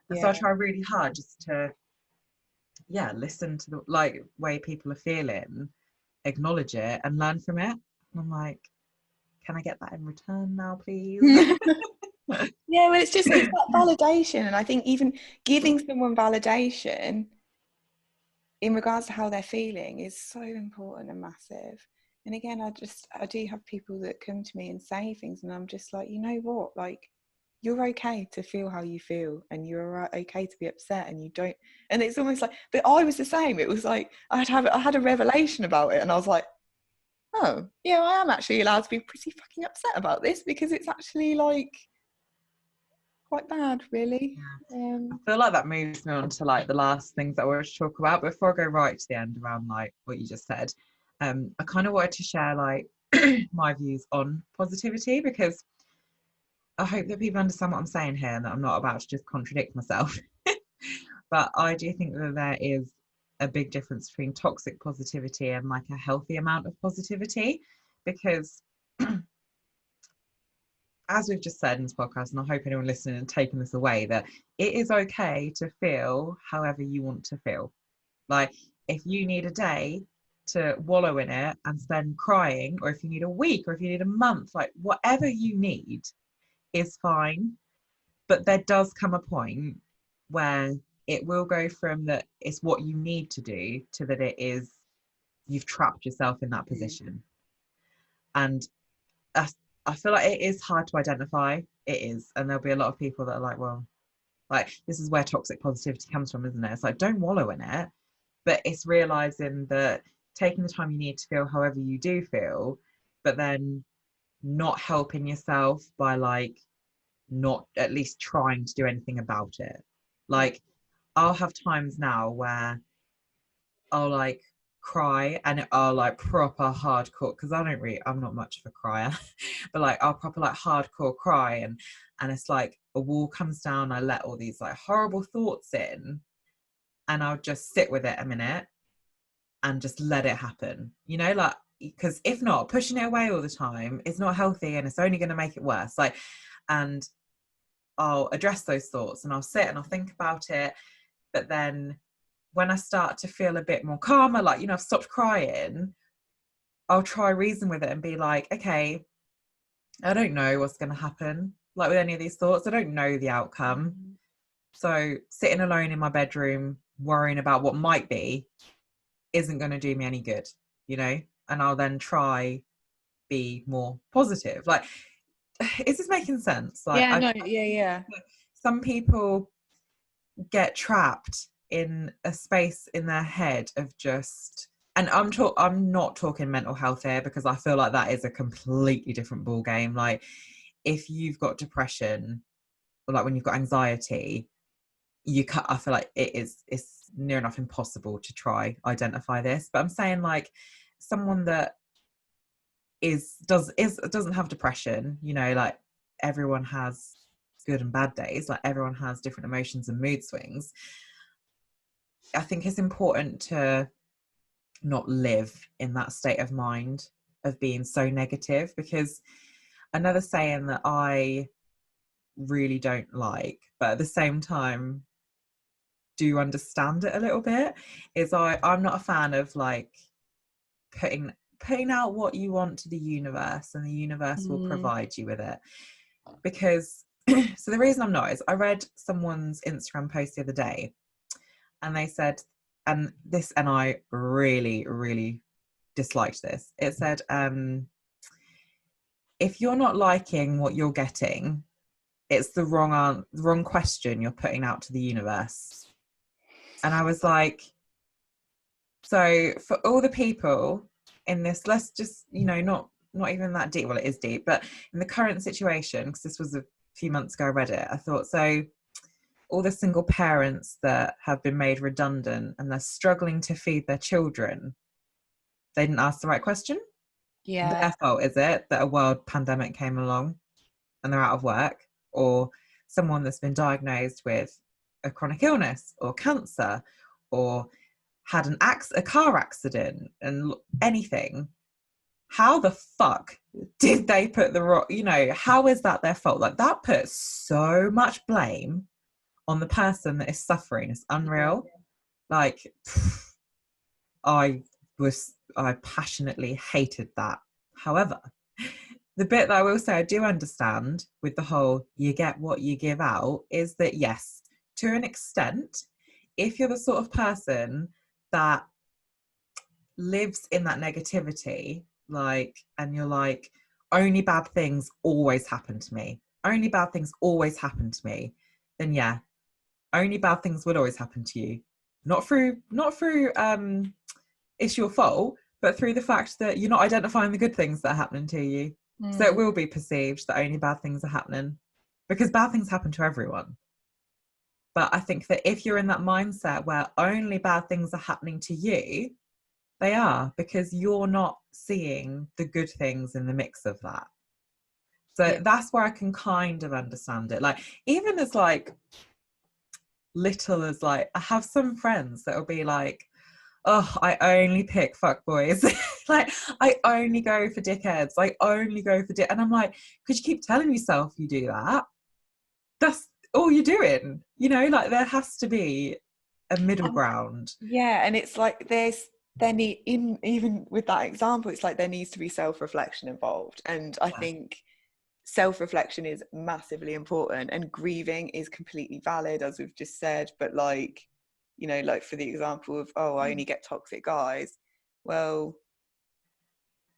And so I yeah, try really hard just to, yeah, listen to the like way people are feeling, acknowledge it, and learn from it. And I'm like, can I get that in return now, please? yeah. Well, it's that validation, and I think even giving someone validation in regards to how they're feeling is so important and massive. And again, I do have people that come to me and say things, and I'm just like, you know what, like, you're okay to feel how you feel, and you're okay to be upset, and you don't. And it's almost like, but I was the same. It was like I had a revelation about it, and I was like, oh yeah, I am actually allowed to be pretty fucking upset about this, because it's actually like, quite bad, really. I feel like that moves me on to like the last things that I wanted to talk about. Before I go right to the end around like what you just said, I kind of wanted to share like my views on positivity, because I hope that people understand what I'm saying here and that I'm not about to just contradict myself. But I do think that there is a big difference between toxic positivity and like a healthy amount of positivity, because as we've just said in this podcast, and I hope anyone listening and taking this away, that it is okay to feel however you want to feel. Like, if you need a day to wallow in it and spend crying, or if you need a week, or if you need a month, like whatever you need is fine. But there does come a point where it will go from that it's what you need to do to that it is you've trapped yourself in that position. And I feel like it is hard to identify. It is. And there'll be a lot of people that are like, well, like, this is where toxic positivity comes from, isn't it? It's like, don't wallow in it. But it's realizing that taking the time you need to feel however you do feel, but then not helping yourself by like not at least trying to do anything about it. Like, I'll have times now where I'll like cry, and I'll like proper hardcore, because I'm not much of a crier, but like I'll proper like hardcore cry, and it's like a wall comes down, I let all these like horrible thoughts in, and I'll just sit with it a minute and just let it happen, you know, like, because if not, pushing it away all the time is not healthy, and it's only going to make it worse. Like, and I'll address those thoughts and I'll sit and I'll think about it, but then when I start to feel a bit more calmer, like, you know, I've stopped crying, I'll try reason with it and be like, okay, I don't know what's going to happen. Like with any of these thoughts, I don't know the outcome. So sitting alone in my bedroom, worrying about what might be, isn't going to do me any good, you know? And I'll then try be more positive. Like, is this making sense? Like, yeah. Some people get trapped in a space in their head of just, and I'm not talking mental health here, because I feel like that is a completely different ball game. Like, if you've got depression, or like when you've got anxiety, I feel like it's near enough impossible to try identify this. But I'm saying like someone that doesn't have depression, you know, like everyone has good and bad days, like everyone has different emotions and mood swings. I think it's important to not live in that state of mind of being so negative, because another saying that I really don't like, but at the same time do understand it a little bit, is I'm not a fan of like putting out what you want to the universe, and the universe will provide you with it. Because so the reason I'm not is I read someone's Instagram post the other day, and they said, and I really, really disliked this. It said, if you're not liking what you're getting, it's the wrong question you're putting out to the universe. And I was like, so for all the people in this, let's just, you know, not even that deep, well, it is deep, but in the current situation, because this was a few months ago I read it, I thought, so all the single parents that have been made redundant and they're struggling to feed their children, they didn't ask the right question. Yeah. Their fault, is it, that a world pandemic came along and they're out of work? Or someone that's been diagnosed with a chronic illness or cancer, or had a car accident and anything, how the fuck did they put the wrong, you know, how is that their fault? Like, that puts so much blame on the person that is suffering. It's unreal. Like, I passionately hated that. However, the bit that I will say I do understand with the whole you get what you give out is that, yes, to an extent, if you're the sort of person that lives in that negativity, like, and you're like, only bad things always happen to me, only bad things always happen to me, then yeah, only bad things will always happen to you. Not through it's your fault, but through the fact that you're not identifying the good things that are happening to you. So it will be perceived that only bad things are happening, because bad things happen to everyone. But I think that if you're in that mindset where only bad things are happening to you, they are, because you're not seeing the good things in the mix of that. So Yeah. that's where I can kind of understand it. Like, even as like little as like, I have some friends that will be like, oh, I only pick fuck boys. Like, I only go for dickheads. I only go for and I'm like, because you keep telling yourself you do that. That's all you're doing. You know, like there has to be a middle ground. Yeah, and it's like even with that example, it's like there needs to be self-reflection involved. And I Yeah. think self-reflection is massively important, and grieving is completely valid, as we've just said. But like, you know, like for the example of, oh, I only get toxic guys. Well,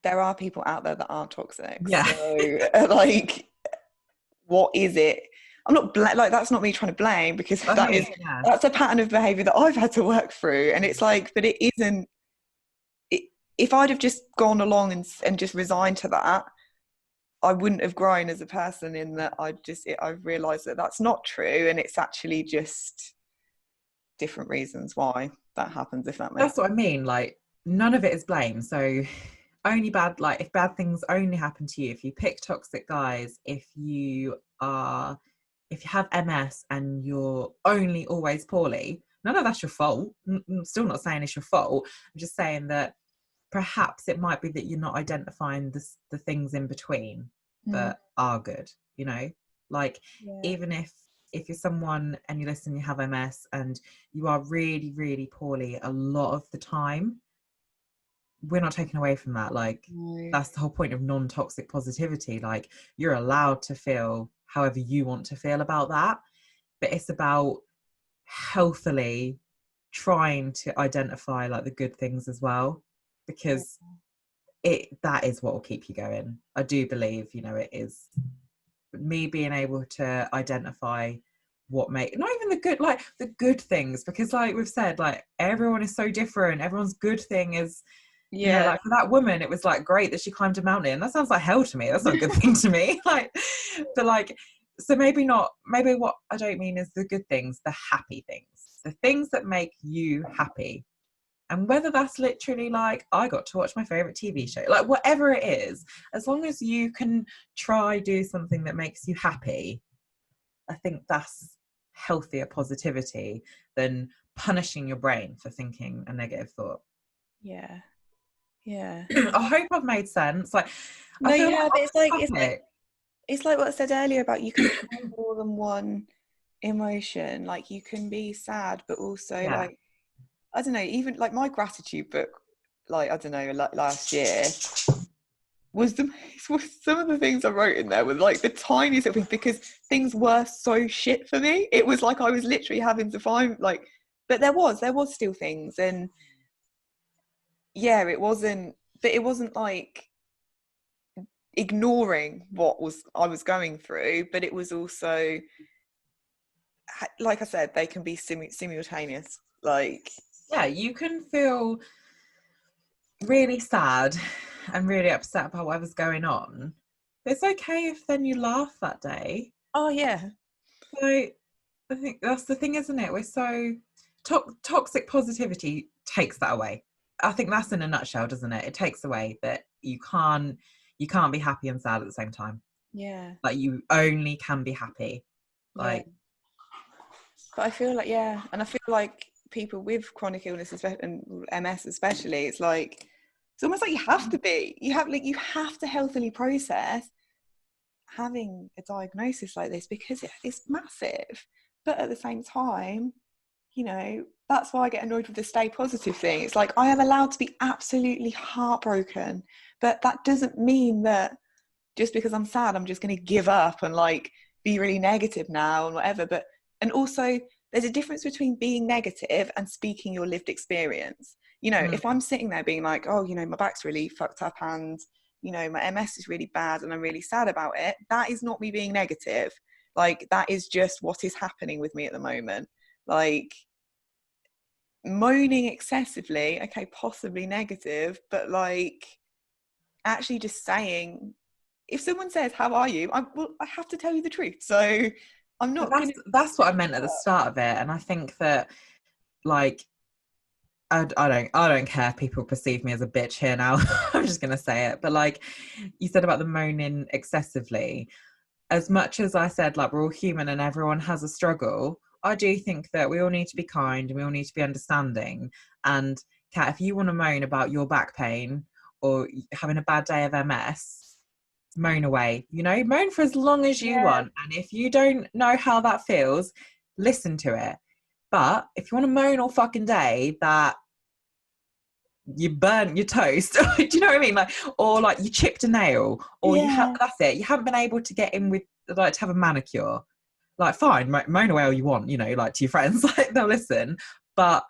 there are people out there that aren't toxic. Yeah. So like, what is it? I'm not like, that's not me trying to blame, because I know, yeah. that's a pattern of behavior that I've had to work through. And it's like, but it isn't it, if I'd have just gone along and just resigned to that, I wouldn't have grown as a person, in that I've realized that that's not true, and it's actually just different reasons why that happens, if that makes That's sense. what I mean. Like, none of it is blame. So only bad, like if bad things only happen to you, if you pick toxic guys, if you have MS and you're only always poorly, none of that's your fault. I'm still not saying it's your fault. I'm just saying that perhaps it might be that you're not identifying the things in between that are good, you know? Like, Yeah. even if you're someone and you listen, you have MS and you are really, really poorly a lot of the time, we're not taken away from that. Like, No. that's the whole point of non-toxic positivity. Like, you're allowed to feel however you want to feel about that, but it's about healthily trying to identify like the good things as well, because that is what will keep you going. I do believe, you know, it is me being able to identify what make not even the good, like the good things, because like we've said, like everyone is so different. Everyone's good thing is, you know, Yeah. like for that woman, it was like great that she climbed a mountain. That sounds like hell to me. That's not a good thing to me. Like, but like, so maybe not, maybe what I don't mean is the good things, the happy things, the things that make you happy. And whether that's literally like, I got to watch my favorite TV show, like whatever it is, as long as you can try do something that makes you happy, I think that's healthier positivity than punishing your brain for thinking a negative thought. Yeah. Yeah. I hope I've made sense. Like, I No, feel you like have. on It's this like topic, what I said earlier about, you can have more than one emotion. Like, you can be sad, but also yeah, like, I don't know, even like my gratitude book, like, I don't know, like last year was some of the things I wrote in there were like the tiniest little things, because things were so shit for me. It was like I was literally having to find like, but there was still things. And yeah, it wasn't like ignoring what I was going through, but it was also, like I said, they can be simultaneous. Like, yeah, you can feel really sad and really upset about whatever's going on. It's okay if then you laugh that day. oh yeah, So I think that's the thing, isn't it? We're so toxic positivity takes that away. I think that's in a nutshell, doesn't it? It takes away that you can't be happy and sad at the same time. yeah, Like, you only can be happy. yeah. Like, But I feel like, yeah, and I feel like people with chronic illness, and MS especially, it's almost like you have to healthily process having a diagnosis like this, because it's massive. But at the same time, you know, that's why I get annoyed with the stay positive thing. It's like, I am allowed to be absolutely heartbroken, but that doesn't mean that just because I'm sad, I'm just going to give up and like be really negative now and whatever. But, and also, there's a difference between being negative and speaking your lived experience. You know, mm, if I'm sitting there being like, oh, you know, my back's really fucked up, and, you know, my MS is really bad and I'm really sad about it, that is not me being negative. Like, that is just what is happening with me at the moment. Like, moaning excessively, okay, possibly negative, but like, actually just saying, if someone says, how are you? I have to tell you the truth. So I'm But not going to. that's what I meant at the start of it. And I think that, like, I don't care if people perceive me as a bitch here now. I'm just gonna say it. But like you said about the moaning excessively, as much as I said like we're all human and everyone has a struggle, I do think that we all need to be kind and we all need to be understanding. And Kat, if you want to moan about your back pain or having a bad day of MS, moan away. You know, moan for as long as you Yeah, want. And if you don't know how that feels, listen to it. But if you want to moan all fucking day that you burnt your toast, do you know what I mean? Like, or like you chipped a nail, or you have yeah, that's it. You haven't been able to get in with like to have a manicure. Like, fine, moan away all you want, you know, like to your friends, like they'll listen, but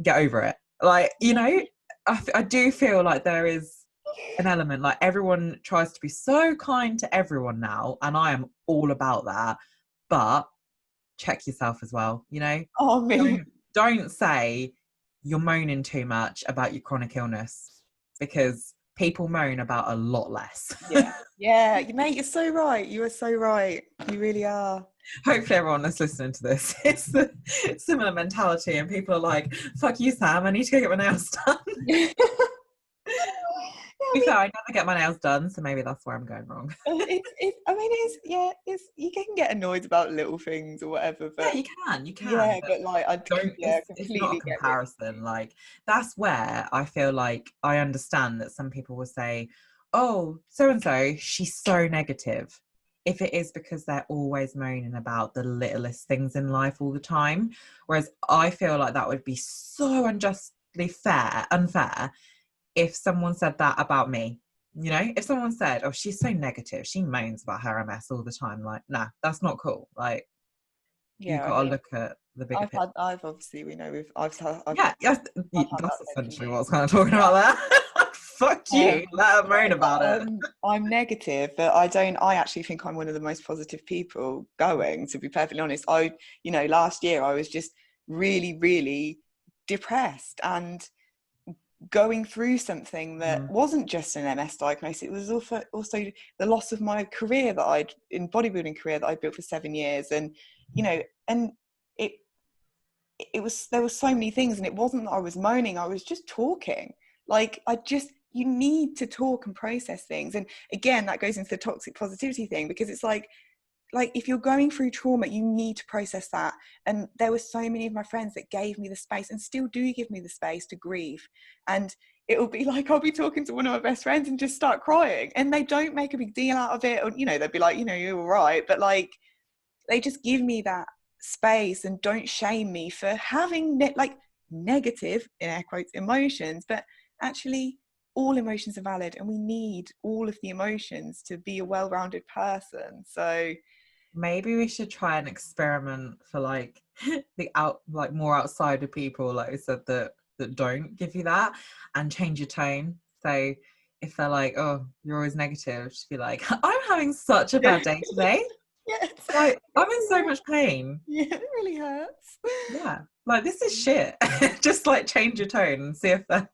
get over it. Like, you know, I do feel like there is an element like everyone tries to be so kind to everyone now, and I am all about that. But check yourself as well, you know. oh me. Don't say you're moaning too much about your chronic illness, because people moan about a lot less. Yeah, yeah, mate, you're so right. You are so right. You really are. Hopefully everyone that's listening to this is the similar mentality and people are like, fuck you, Sam, I need to go get my nails done. Yeah, To be fair, I never get my nails done, so maybe that's where I'm going wrong. I mean, it's you can get annoyed about little things or whatever, Yeah, but you can, yeah, but but like I don't it's not a completely get what comparison. Like, that's where I feel like I understand that some people will say, oh, so and so, she's so negative, if it is because they're always moaning about the littlest things in life all the time. Whereas I feel like that would be so unfair if someone said that about me. You know, if someone said, oh, she's so negative, she moans about her MS all the time, like, nah, that's not cool. Like, you yeah, I got to mean, look at the bigger picture. I've obviously we know I've Yeah, yes, I've had that's that said to essentially me. what I was kind of talking about there. Fuck Um, you, let her moan about it. I'm negative, but I actually think I'm one of the most positive people going, to be perfectly honest. Last year I was just really, really depressed and going through something that Mm. wasn't just an MS diagnosis. It was also the loss of my career that I'd in bodybuilding career that I built for 7 years. And, and it, it was, there were so many things, and it wasn't that I was moaning, I was just talking. Like, you need to talk and process things. And again, that goes into the toxic positivity thing, because it's like if you're going through trauma, you need to process that. And there were so many of my friends that gave me the space and still do give me the space to grieve. And it'll be like, I'll be talking to one of my best friends and just start crying, and they don't make a big deal out of it, or they'll be like, you're all right, but like, they just give me that space and don't shame me for having negative, in air quotes, emotions. But actually, all emotions are valid, and we need all of the emotions to be a well-rounded person. So Maybe we should try an experiment for like like more outside of people, like I said, that don't give you that, and change your tone. So if they're like, oh, you're always negative, just be like, I'm having such a bad day today. yeah, Like, I'm in so much pain. yeah, it really hurts. Yeah, like, this is shit. Just like change your tone and see if they're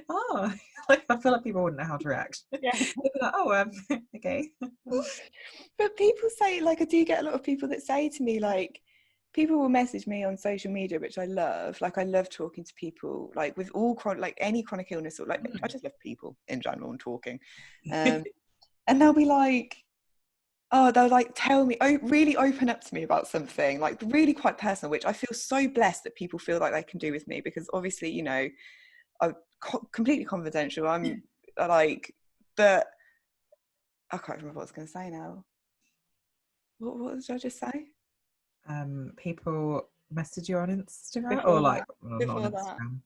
oh, like, I feel like people wouldn't know how to react. Yeah. They'd be like, oh, okay. But people say, like, I do get a lot of people that say to me, like, people will message me on social media, which I love. Like, I love talking to people, like, with all any chronic illness, or like, I just love people in general and talking. And they'll be like, oh, they'll like tell me, really open up to me about something, like really quite personal, which I feel so blessed that people feel like they can do with me, because obviously, I'm completely confidential. I'm like, but I can't remember what I was going to say now. What did I just say? People message you on Instagram, or Before like, that. well, not Before on that. Instagram.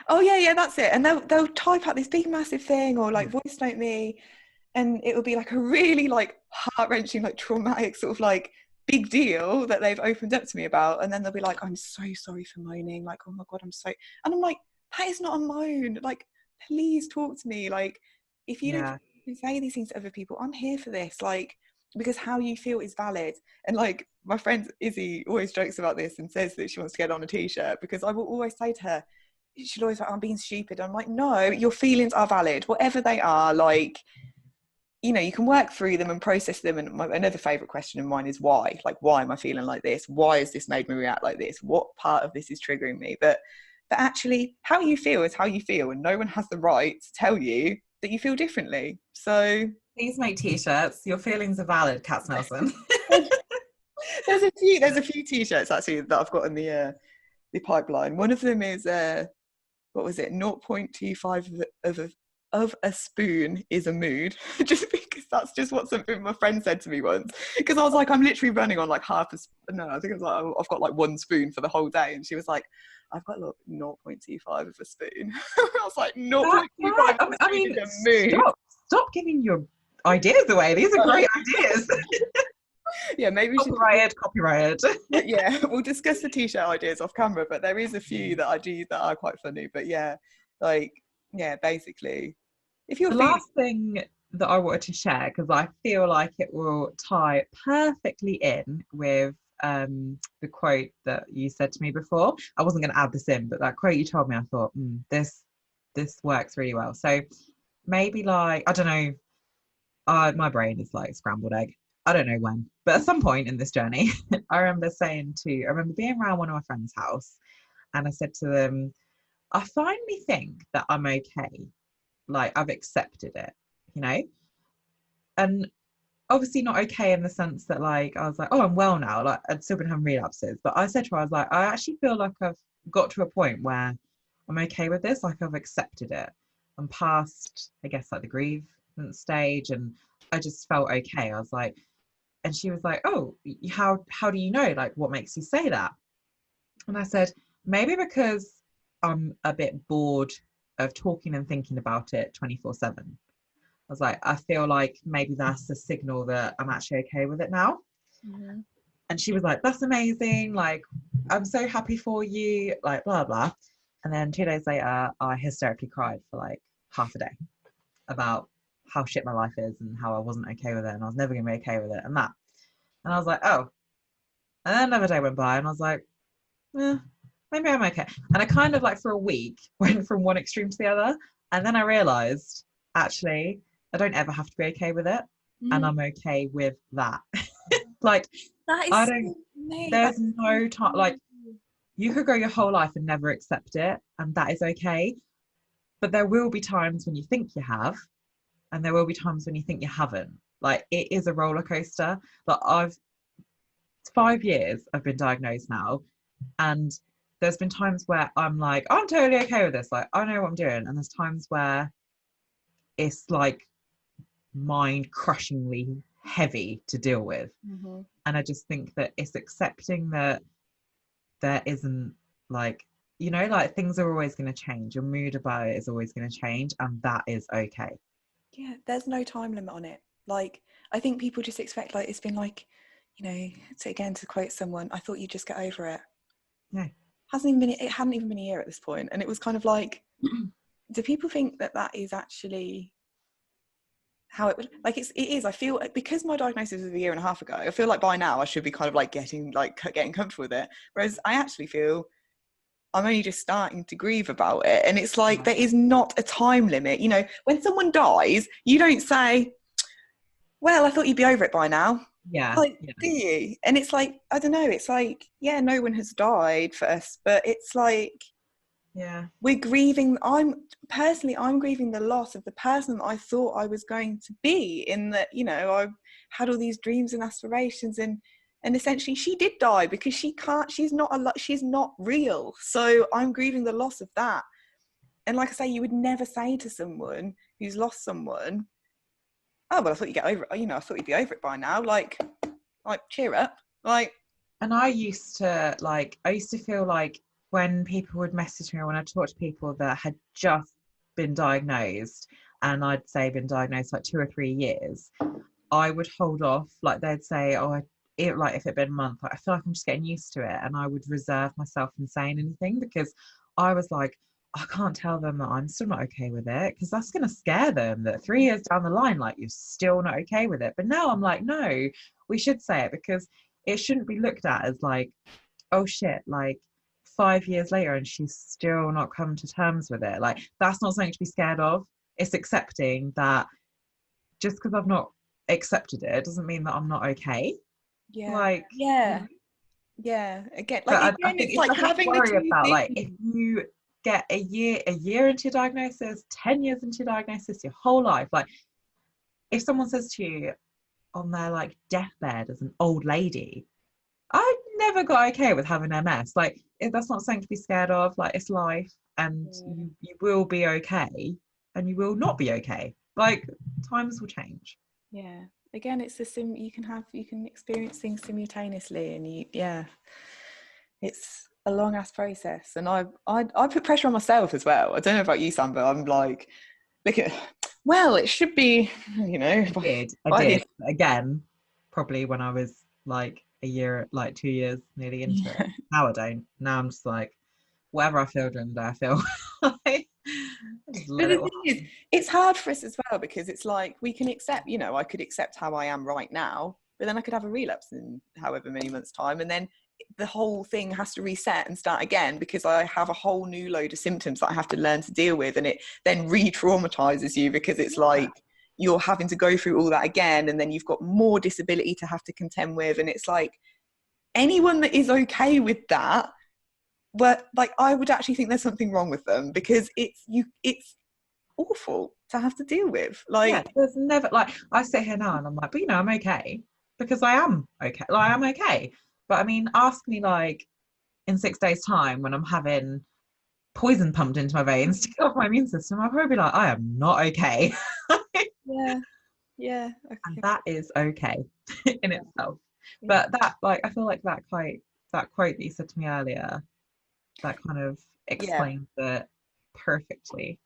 Oh yeah, that's it. And they'll type out this big massive thing, or like voice note me, and it will be like a really like heart-wrenching, like traumatic sort of like big deal that they've opened up to me about. And then they'll be like, I'm so sorry for moaning, like, oh my god, and I'm like, that is not a moan. Like, please talk to me. Like, if you don't Yeah. say these things to other people, I'm here for this. Like, because how you feel is valid. And like, my friend Izzy always jokes about this and says that she wants to get on a t-shirt, because I will always say to her, she'll always like, I'm being stupid. I'm like, no, your feelings are valid, whatever they are. Like, you know, you can work through them and process them. And another favourite question of mine is why? Like, why am I feeling like this? Why has this made me react like this? What part of this is triggering me? But actually, how you feel is how you feel, and no one has the right to tell you that you feel differently. So please make t-shirts. Your feelings are valid, Katt Nelson. there's a few t-shirts actually that I've got in the pipeline. One of them is what was it? 0.25 of a spoon is a mood. Just because that's just what something my friend said to me once. Because I was like, I'm literally running on like no, I think it was like, I've got like 1 spoon for the whole day. And she was like, I've got like 0.25 of a spoon. I was like, 0.25 of a spoon is a mood. Stop giving your ideas away. These are great ideas. Yeah, maybe we should copyrighted. Yeah, we'll discuss the t-shirt ideas off camera, but there is a few that I do that are quite funny. But yeah, like, yeah, basically, if you're last thing that I wanted to share, because I feel like it will tie perfectly in with the quote that you said to me before. I wasn't going to add this in, but that quote you told me, I thought, this works really well. So maybe like, I don't know, my brain is like scrambled egg. I don't know when, but at some point in this journey, I remember being around one of my friends' house, and I said to them, I finally think that I'm okay. Like, I've accepted it, you know? And obviously not okay in the sense that, like, I was like, oh, I'm well now. Like, I'd still been having relapses. But I said to her, I was like, I actually feel like I've got to a point where I'm okay with this. Like, I've accepted it. I'm past, I guess, like the grievance stage. And I just felt okay. I was like, and she was like, oh, how do you know? Like, what makes you say that? And I said, maybe because I'm a bit bored of talking and thinking about it 24/7. I was like, I feel like maybe that's a signal that I'm actually okay with it now. Mm-hmm. And she was like, that's amazing. Like, I'm so happy for you, like, blah, blah. And then 2 days later, I hysterically cried for like half a day about how shit my life is and how I wasn't okay with it and I was never going to be okay with it and that. And I was like, oh. And then another day went by and I was like, maybe I'm okay. And I kind of like for a week went from one extreme to the other. And then I realized, actually, I don't ever have to be okay with it. And I'm okay with that. Like, that is I don't, there's no time, like, you could go your whole life and never accept it. And that is okay. But there will be times when you think you have, and there will be times when you think you haven't. Like, it is a roller coaster. But 5 years I've been diagnosed now, and there's been times where I'm like, I'm totally okay with this, like I know what I'm doing, and there's times where it's like mind crushingly heavy to deal with. Mm-hmm. And I just think that it's accepting that there isn't, like, you know, like things are always going to change, your mood about it is always going to change, and that is okay. Yeah, there's no time limit on it. Like, I think people just expect, like, it's been like, you know, to quote someone, I thought you'd just get over it. No. It hadn't even been a year at this point. And it was kind of like, do people think that that is actually how it would, like, it is, I feel, because my diagnosis was a year and a half ago, I feel like by now I should be kind of like getting comfortable with it. Whereas I actually feel I'm only just starting to grieve about it. And it's like, there is not a time limit. You know, when someone dies, you don't say, well, I thought you'd be over it by now. Yeah. Like, do you? And it's like, I don't know, it's like, yeah, no one has died for us, but it's like, yeah, we're grieving. I'm grieving the loss of the person that I thought I was going to be, in that, you know, I had all these dreams and aspirations, and essentially she did die because she's not real. So I'm grieving the loss of that. And like I say, you would never say to someone who's lost someone, oh, well, I thought you'd get over it. You know, I thought you'd be over it by now. Like cheer up. Like, and I used to feel like when people would message me, or when I talked to people that had just been diagnosed, and I'd say been diagnosed like 2 or 3 years, I would hold off. Like, they'd say, oh, like if it'd been a month, like, I feel like I'm just getting used to it, and I would reserve myself from saying anything, because I was like, I can't tell them that I'm still not okay with it, because that's going to scare them, that 3 years down the line, like, you're still not okay with it. But now I'm like, no, we should say it, because it shouldn't be looked at as like, oh shit, like 5 years later and she's still not come to terms with it. Like, that's not something to be scared of. It's accepting that just because I've not accepted it doesn't mean that I'm not okay. Yeah. Like, you know, Yeah. Yeah. Again, like, but I again, think it's it's like something to having the worry two about. Like, if things. you get a year into your diagnosis, 10 years into your diagnosis, your whole life, like, if someone says to you on their like deathbed as an old lady, I never got okay with having MS. Like, that's not something to be scared of. Like, it's life, and Mm. you will be okay, and you will not be okay. Like, times will change. Yeah. Again, it's the you can experience things simultaneously, and yeah, it's a long ass process. And I put pressure on myself as well. I don't know about you, Sam, but I'm like, look at, well, it should be, I by did. the Again, probably when I was like a year, like 2 years nearly into it. yeah. Now I don't. Now I'm just like, whatever I feel during the day, I feel. Like, I just But let the it all thing is, it's hard for us as well, because it's like we can accept, I could accept how I am right now, but then I could have a relapse in however many months' time, and then the whole thing has to reset and start again, because I have a whole new load of symptoms that I have to learn to deal with, and it then re-traumatizes you, because it's like you're having to go through all that again, and then you've got more disability to have to contend with, and it's like anyone that is okay with that, but like I would actually think there's something wrong with them, because it's awful to have to deal with. Yeah, Like, there's never like I sit here now and I'm like, but I'm okay because I am okay. Like I'm okay. But I mean, ask me like in 6 days' time when I'm having poison pumped into my veins to get off my immune system, I'll probably be like, I am not okay. yeah, yeah, And okay, that is okay in yeah, itself. yeah, But that like I feel like that quote that you said to me earlier, that kind of yeah. explains it perfectly.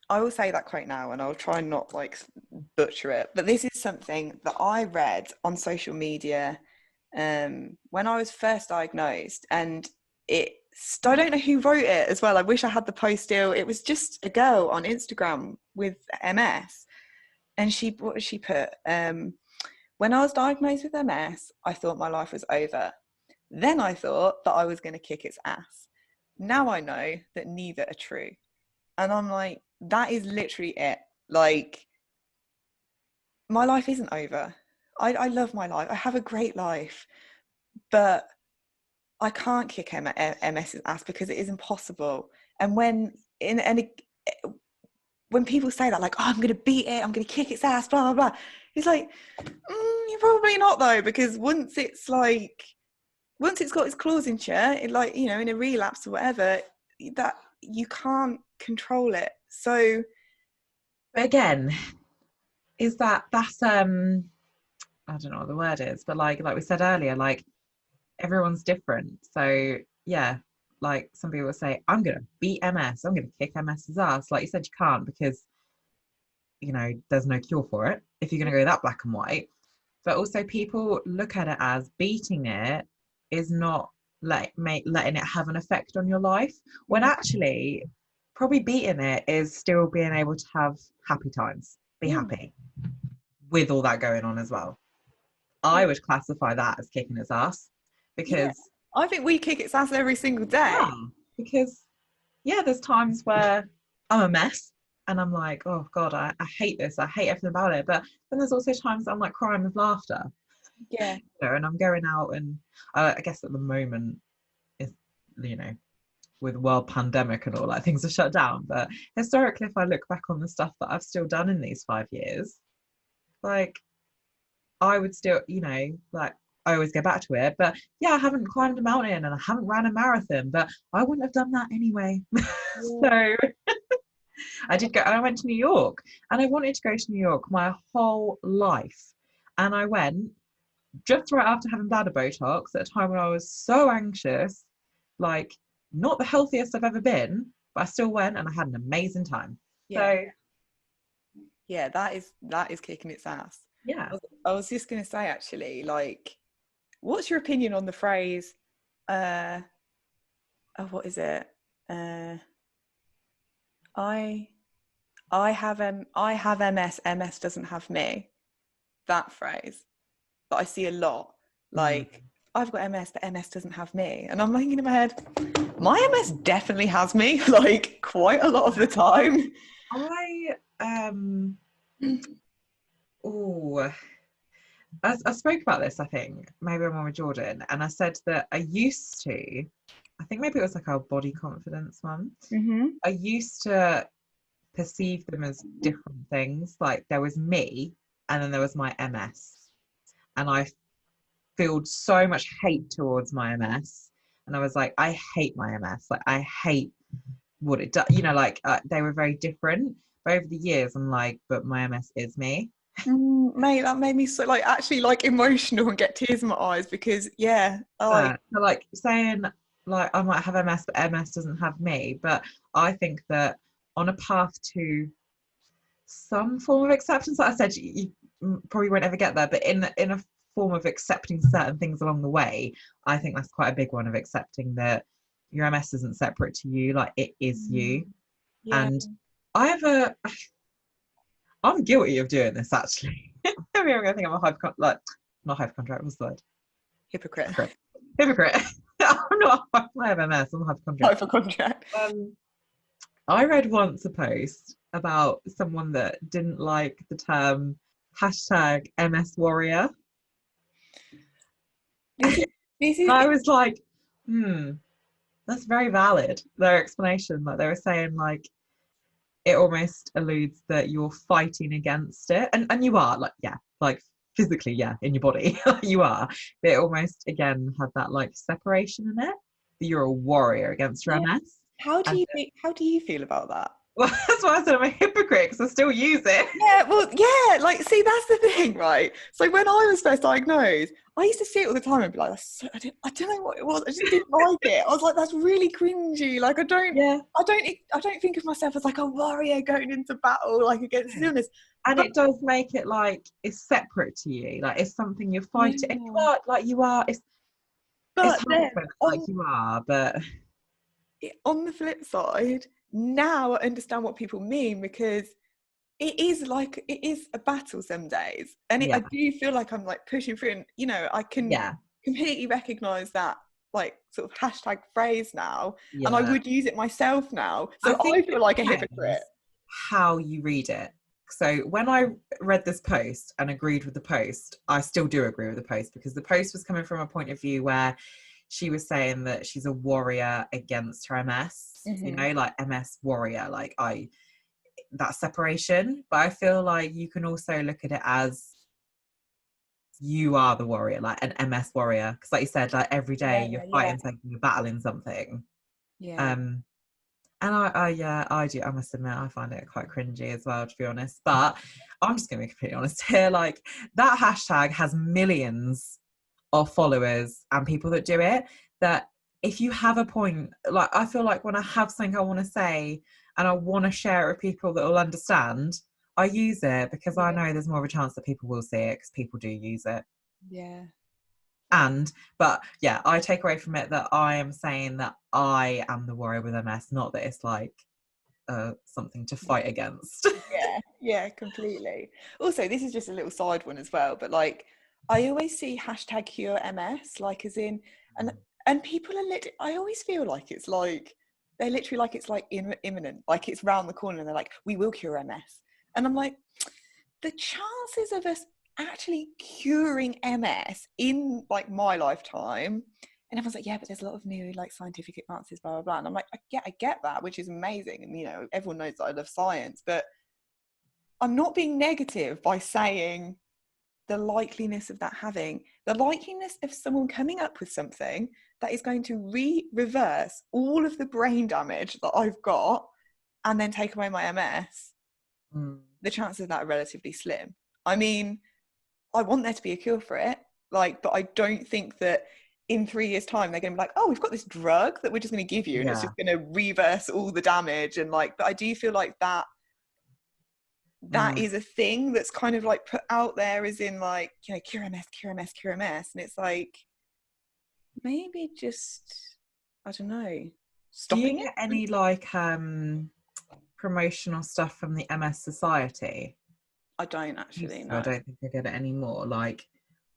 I will say that quote now, and I'll try and not like butcher it. But this is something that I read on social media when I was first diagnosed, and I don't know who wrote it as well. I wish I had the post still. It was just a girl on Instagram with MS, and what did she put? When I was diagnosed with MS, I thought my life was over. Then I thought that I was going to kick its ass. Now I know that neither are true. And I'm like, that is literally it. Like, my life isn't over. I love my life. I have a great life, but I can't kick MS's ass, because it is impossible. And when people say that, like, oh, I'm going to beat it, I'm going to kick its ass, blah, blah, blah. It's like, you're probably not, though, because once it's got its claws into you, in a relapse or whatever, that you can't control it. So, But again, is that's I don't know what the word is, but like we said earlier, like everyone's different. So yeah, like some people will say, I'm gonna beat MS, I'm gonna kick MS's ass. Like you said, you can't because there's no cure for it if you're gonna go that black and white. But also people look at it as beating it is not letting it have an effect on your life. When actually probably beating it is still being able to have happy times, be yeah, happy with all that going on as well. I yeah, would classify that as kicking its ass yeah. because I think we kick its ass every single yeah, day. because yeah, there's times where I'm a mess and I'm like, oh God, I hate this. I hate everything about it. But then there's also times I'm like crying with laughter, Yeah, and I'm going out and I guess at the moment is, you know, with world pandemic and all that, things are shut down. But historically, if I look back on the stuff that I've still done in these 5 years, like I would still, like I always go back to it. But yeah, I haven't climbed a mountain and I haven't ran a marathon, but I wouldn't have done that anyway. yeah, So I went to New York and I wanted to go to New York my whole life. And I went just right after having bladder Botox at a time when I was so anxious, like not the healthiest I've ever been, but I still went and I had an amazing time. yeah, So yeah. That is kicking its ass. yeah. I was just gonna say, actually, like, what's your opinion on the phrase? Uh, oh, what is it? Uh, I I have MS. MS doesn't have me. That phrase that I see a lot. Mm. Like, I've got MS, but MS doesn't have me. And I'm thinking in my head, my MS definitely has me, like, quite a lot of the time. I Oh, I spoke about this, I think, maybe I'm on with Jordan, and I said that I used to, I think maybe it was like our body confidence one. Mm-hmm. I used to perceive them as different things. Like there was me, and then there was my MS, and I feel so much hate towards my MS. And I was like, I hate my MS. Like I hate what it does. Like they were very different. But over the years, I'm like, but my MS is me. Mate, that made me so like actually like emotional and get tears in my eyes because yeah, I like So like saying like I might have MS, but MS doesn't have me. But I think that on a path to some form of acceptance, like I said, you probably won't ever get there, but in a form of accepting certain things along the way, I think that's quite a big one of accepting that your MS isn't separate to you, like it is you. yeah, And I have I'm guilty of doing this actually. Maybe I'm gonna think I'm a like not hypochondriac, what's the word? hypocrite. Hypocrite. I'm not, I have MS, I'm a hypochondriac. Hypochondriac. Um, I read once a post about someone that didn't like the term hashtag MS warrior. This is this And is I was like, that's very valid. Their explanation, like they were saying, like it almost alludes that you're fighting against it, and you are, like, yeah, like physically, yeah, in your body, you are. But it almost again had that like separation in it. That you're a warrior against your yeah. MS, and How do you feel about that? well, that's why I said I'm a hypocrite because I still use it. Yeah, well, yeah, like, see, that's the thing, right? So when I was first diagnosed, I used to see it all the time and be like, I don't know what it was. I just didn't like it. I was like, that's really cringy. Like, Yeah. I don't think of myself as like a warrior going into battle, like against illness. And But it does make it like it's separate to you, like it's something you're fighting, and you yeah, are, like you are, it's but hard to then explain, like you are, but on the flip side, now I understand what people mean because it is a battle some days, and I yeah, do feel like I'm like pushing through, and I can yeah, completely recognize that like sort of hashtag phrase now, and I yeah. would use it myself now, I so I think feel it like a hypocrite. depends how you read it. So when I read this post and agreed with the post, I still do agree with the post because the post was coming from a point of view where she was saying that she's a warrior against her MS, Hmm. like MS warrior, like that separation. But I feel like you can also look at it as you are the warrior, like an MS warrior, because like you said, like every day Yeah, you're yeah, fighting something, you're battling something. yeah. um and I yeah, I do, I must admit I find it quite cringy as well, to be honest, but I'm just gonna be completely honest here, like that hashtag has millions of followers and people that do it, that if you have a point, like I feel like when I have something I want to say and I want to share it with people that will understand, I use it because I Yeah, know there's more of a chance that people will see it because people do use it. yeah. But yeah, I take away from it that I am saying that I am the warrior with MS, not that it's like something to fight against. Yeah, yeah, completely. Also, this is just a little side one as well, but like I always see hashtag cure MS, like as in, and people are I always feel like it's like they're literally like it's like imminent, like it's round the corner, and they're like, we will cure MS, and I'm like, the chances of us actually curing MS in like my lifetime. And everyone's like, yeah, but there's a lot of new like scientific advances, blah blah blah. And I'm like, I get that, which is amazing, and everyone knows that I love science, but I'm not being negative by saying the likeliness of that having the likeliness of someone coming up with something that is going to reverse all of the brain damage that I've got and then take away my MS. Mm. The chances of that are relatively slim. I mean, I want there to be a cure for it, like, but I don't think that in 3 years' time they're going to be like, oh, we've got this drug that we're just going to give you and it's Yeah. just going to reverse all the damage. And like, but I do feel like that Mm. is a thing that's kind of like put out there as in like, cure MS, cure MS, cure MS. And it's like, maybe just, I don't know, Do you stopping get it? any like promotional stuff from the MS Society? I don't actually I know. don't think I get it anymore. Like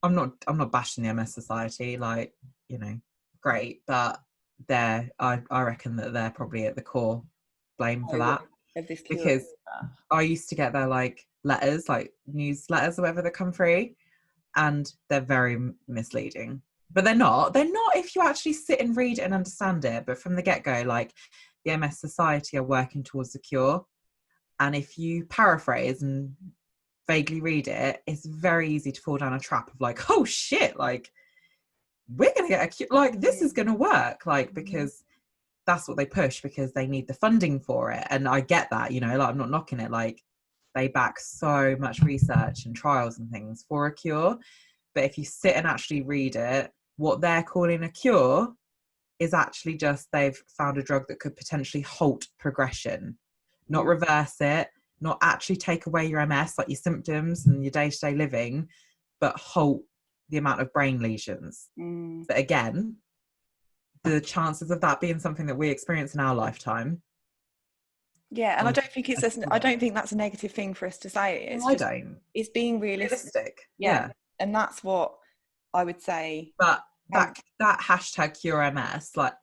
I'm not bashing the MS Society, like, great, but I reckon that they're probably at the core blame for Oh, what, that, of this cure because stuff. I used to get their like letters, like newsletters or whatever that come through, and they're very misleading. But they're not if you actually sit and read it and understand it. But from the get-go, like, the MS Society are working towards a cure, and if you paraphrase and vaguely read it, it's very easy to fall down a trap of like, oh shit, like, we're gonna get a cure, like, this is gonna work, like, because that's what they push, because they need the funding for it. And I get that, you know, like, I'm not knocking it, like, they back so much research and trials and things for a cure. But if you sit and actually read it, what they're calling a cure is actually just they've found a drug that could potentially halt progression, not reverse it, not actually take away your MS, like your symptoms and your day-to-day living, but halt the amount of brain lesions. But again, the chances of that being something that we experience in our lifetime. Yeah, and I don't think I don't think that's a negative thing for us to say. It's I just, don't. it's being realistic. Yeah. And that's what I would say. But that hashtag cure MS, like,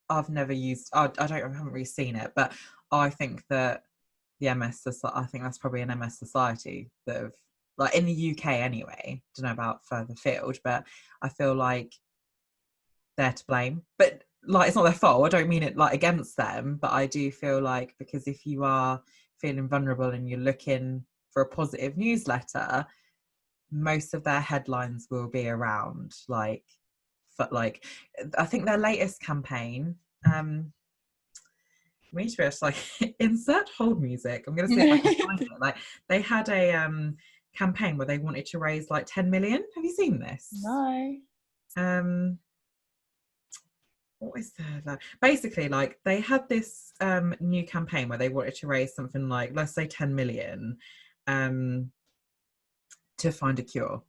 I've never used, I haven't really seen it, but I think that the MS, I think that's probably an MS Society that have, like, in the UK anyway, don't know about further field, but I feel like they're to blame. But, like, it's not their fault, I don't mean it like against them, but I do feel like, because if you are feeling vulnerable and you're looking for a positive newsletter, most of their headlines will be around like I think their latest campaign, we need to be able to, like, insert hold music. I'm gonna see if I can find it. Like, they had a campaign where they wanted to raise like 10 million. Have you seen this? No. What is that? Basically, like, they had this new campaign where they wanted to raise something like, let's say, 10 million to find a cure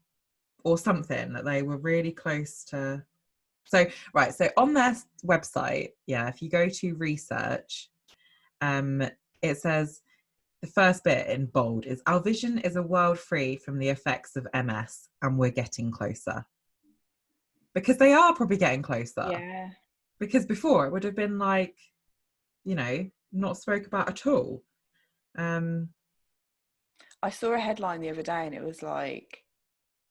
or something, that they were really close to. So on their website, if you go to research, it says, the first bit in bold is, our vision is a world free from the effects of MS, and we're getting closer. Because they are probably getting closer. Yeah. Because before it would have been like, you know, not spoke about at all. I saw a headline the other day and it was like,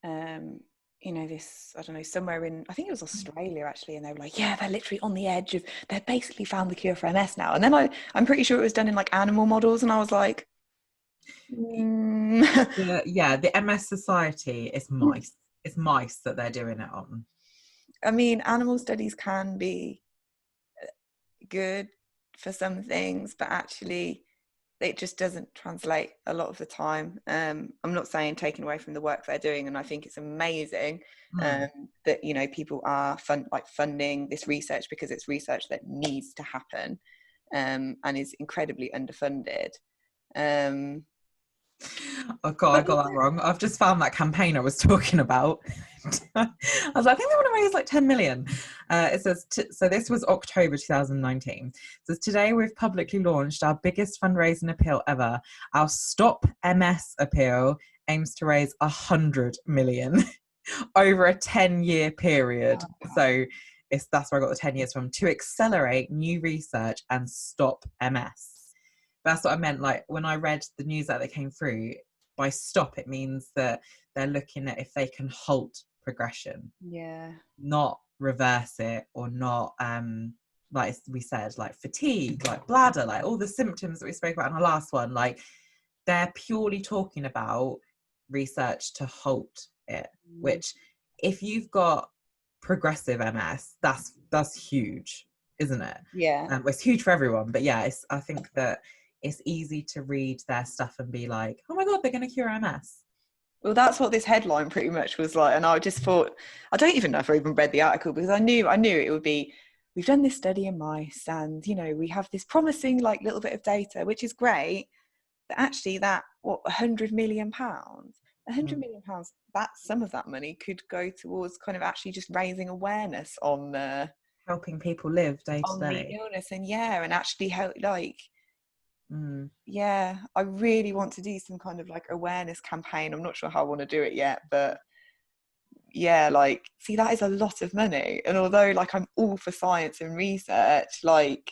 you know, this, I don't know, somewhere in, I think it was Australia actually, and they were like, yeah, they're literally on the edge of, they've basically found the cure for MS now. And then I'm pretty sure it was done in like animal models, and I was like, the MS Society is mice. It's mice that they're doing it on. I mean, animal studies can be good for some things, but actually it just doesn't translate a lot of the time. I'm not saying taking away from the work they're doing, and I think it's amazing that, you know, people are funding this research, because it's research that needs to happen and is incredibly underfunded. Oh God, I got that wrong. I've just found that campaign I was talking about. I was like, I think they want to raise like 10 million. It says, so this was October 2019. It says, today we've publicly launched our biggest fundraising appeal ever. Our Stop MS appeal aims to raise 100 million over a 10-year period. So that's where I got the 10 years from, to accelerate new research and stop MS. That's what I meant. Like, when I read the news that came through, by stop, it means that they're looking at if they can halt progression. Yeah. Not reverse it, or not, like we said, like fatigue, like bladder, like all the symptoms that we spoke about in our last one. Like, they're purely talking about research to halt it, which, if you've got progressive MS, that's huge, isn't it? Yeah. Well, it's huge for everyone, but yeah, I think that it's easy to read their stuff and be like, oh my God, they're going to cure MS. Well, that's what this headline pretty much was like. And I just thought, I don't even know if I even read the article, because I knew it would be, we've done this study in mice, and, you know, we have this promising like little bit of data, which is great. But actually that, what, £100 million, £100 million, that some of that money could go towards kind of actually just raising awareness on helping people live day to day the illness, and and actually help, like, I really want to do some kind of like awareness campaign. I'm not sure how I want to do it yet, but like, see, that is a lot of money. And although, like, I'm all for science and research, like,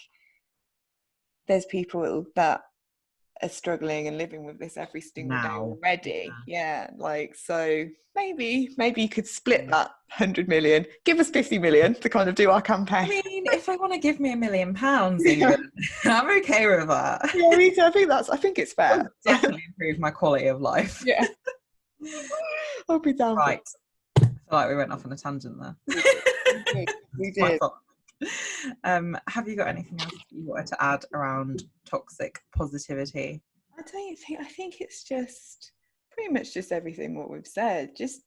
there's people that are struggling and living with this every single day Now. already. Yeah, like, so maybe you could split that 100 million, give us 50 million to kind of do our campaign. I mean, if they want to give me £1 million even, I'm okay with that. Yeah, me too. I think it's fair. It'll definitely improve my quality of life. Yeah. I'll be down for it. Right. I feel like we went off on a tangent there. We It's my did. fault. Have you got anything else you wanted to add around toxic positivity? I think it's just pretty much just everything what we've said. Just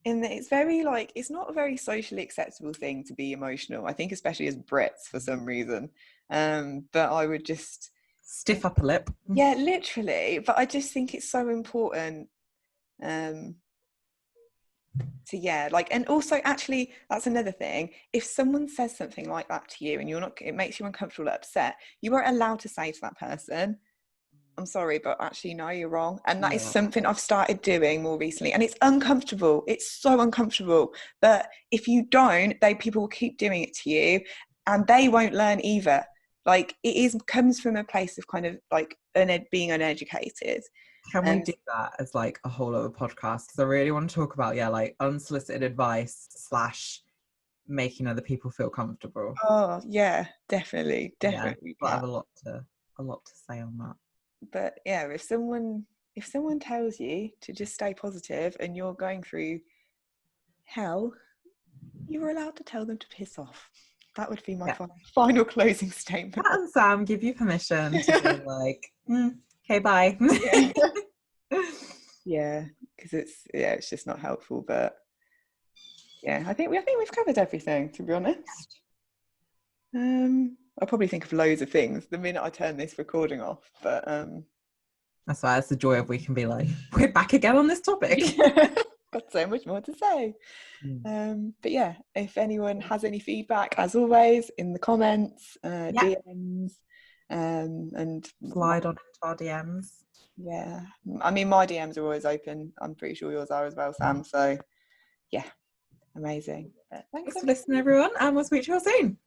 in that it's very like, it's not a very socially acceptable thing to be emotional. I think especially as Brits for some reason. But I would just stiff upper lip. Yeah, literally. But I just think it's so important. So yeah, like, and also actually that's another thing, if someone says something like that to you and it makes you uncomfortable or upset, you are allowed to say to that person, I'm sorry, but actually no, you're wrong. And that is something I've started doing more recently, and it's uncomfortable, it's so uncomfortable, but if you don't, people will keep doing it to you and they won't learn either. Like, comes from a place of kind of like being uneducated. Can we do that as like a whole other podcast? Because I really want to talk about, like unsolicited advice / making other people feel comfortable. Oh yeah, definitely. I have a lot to say on that. But yeah, if someone tells you to just stay positive and you're going through hell, you're allowed to tell them to piss off. That would be my final closing statement. Katt and Sam give you permission to be like, okay, bye. Yeah, because it's just not helpful. But yeah, I think we've covered everything, to be honest. I'll probably think of loads of things the minute I turn this recording off. But that's why it's the joy of we can be like, we're back again on this topic. Got so much more to say. But yeah, if anyone has any feedback, as always, in the comments, DMs, and slide on into our DMs. Yeah, I mean, my DMs are always open. I'm pretty sure yours are as well, Sam. So yeah, amazing. Thanks for listening, everyone, and we'll speak to you all soon.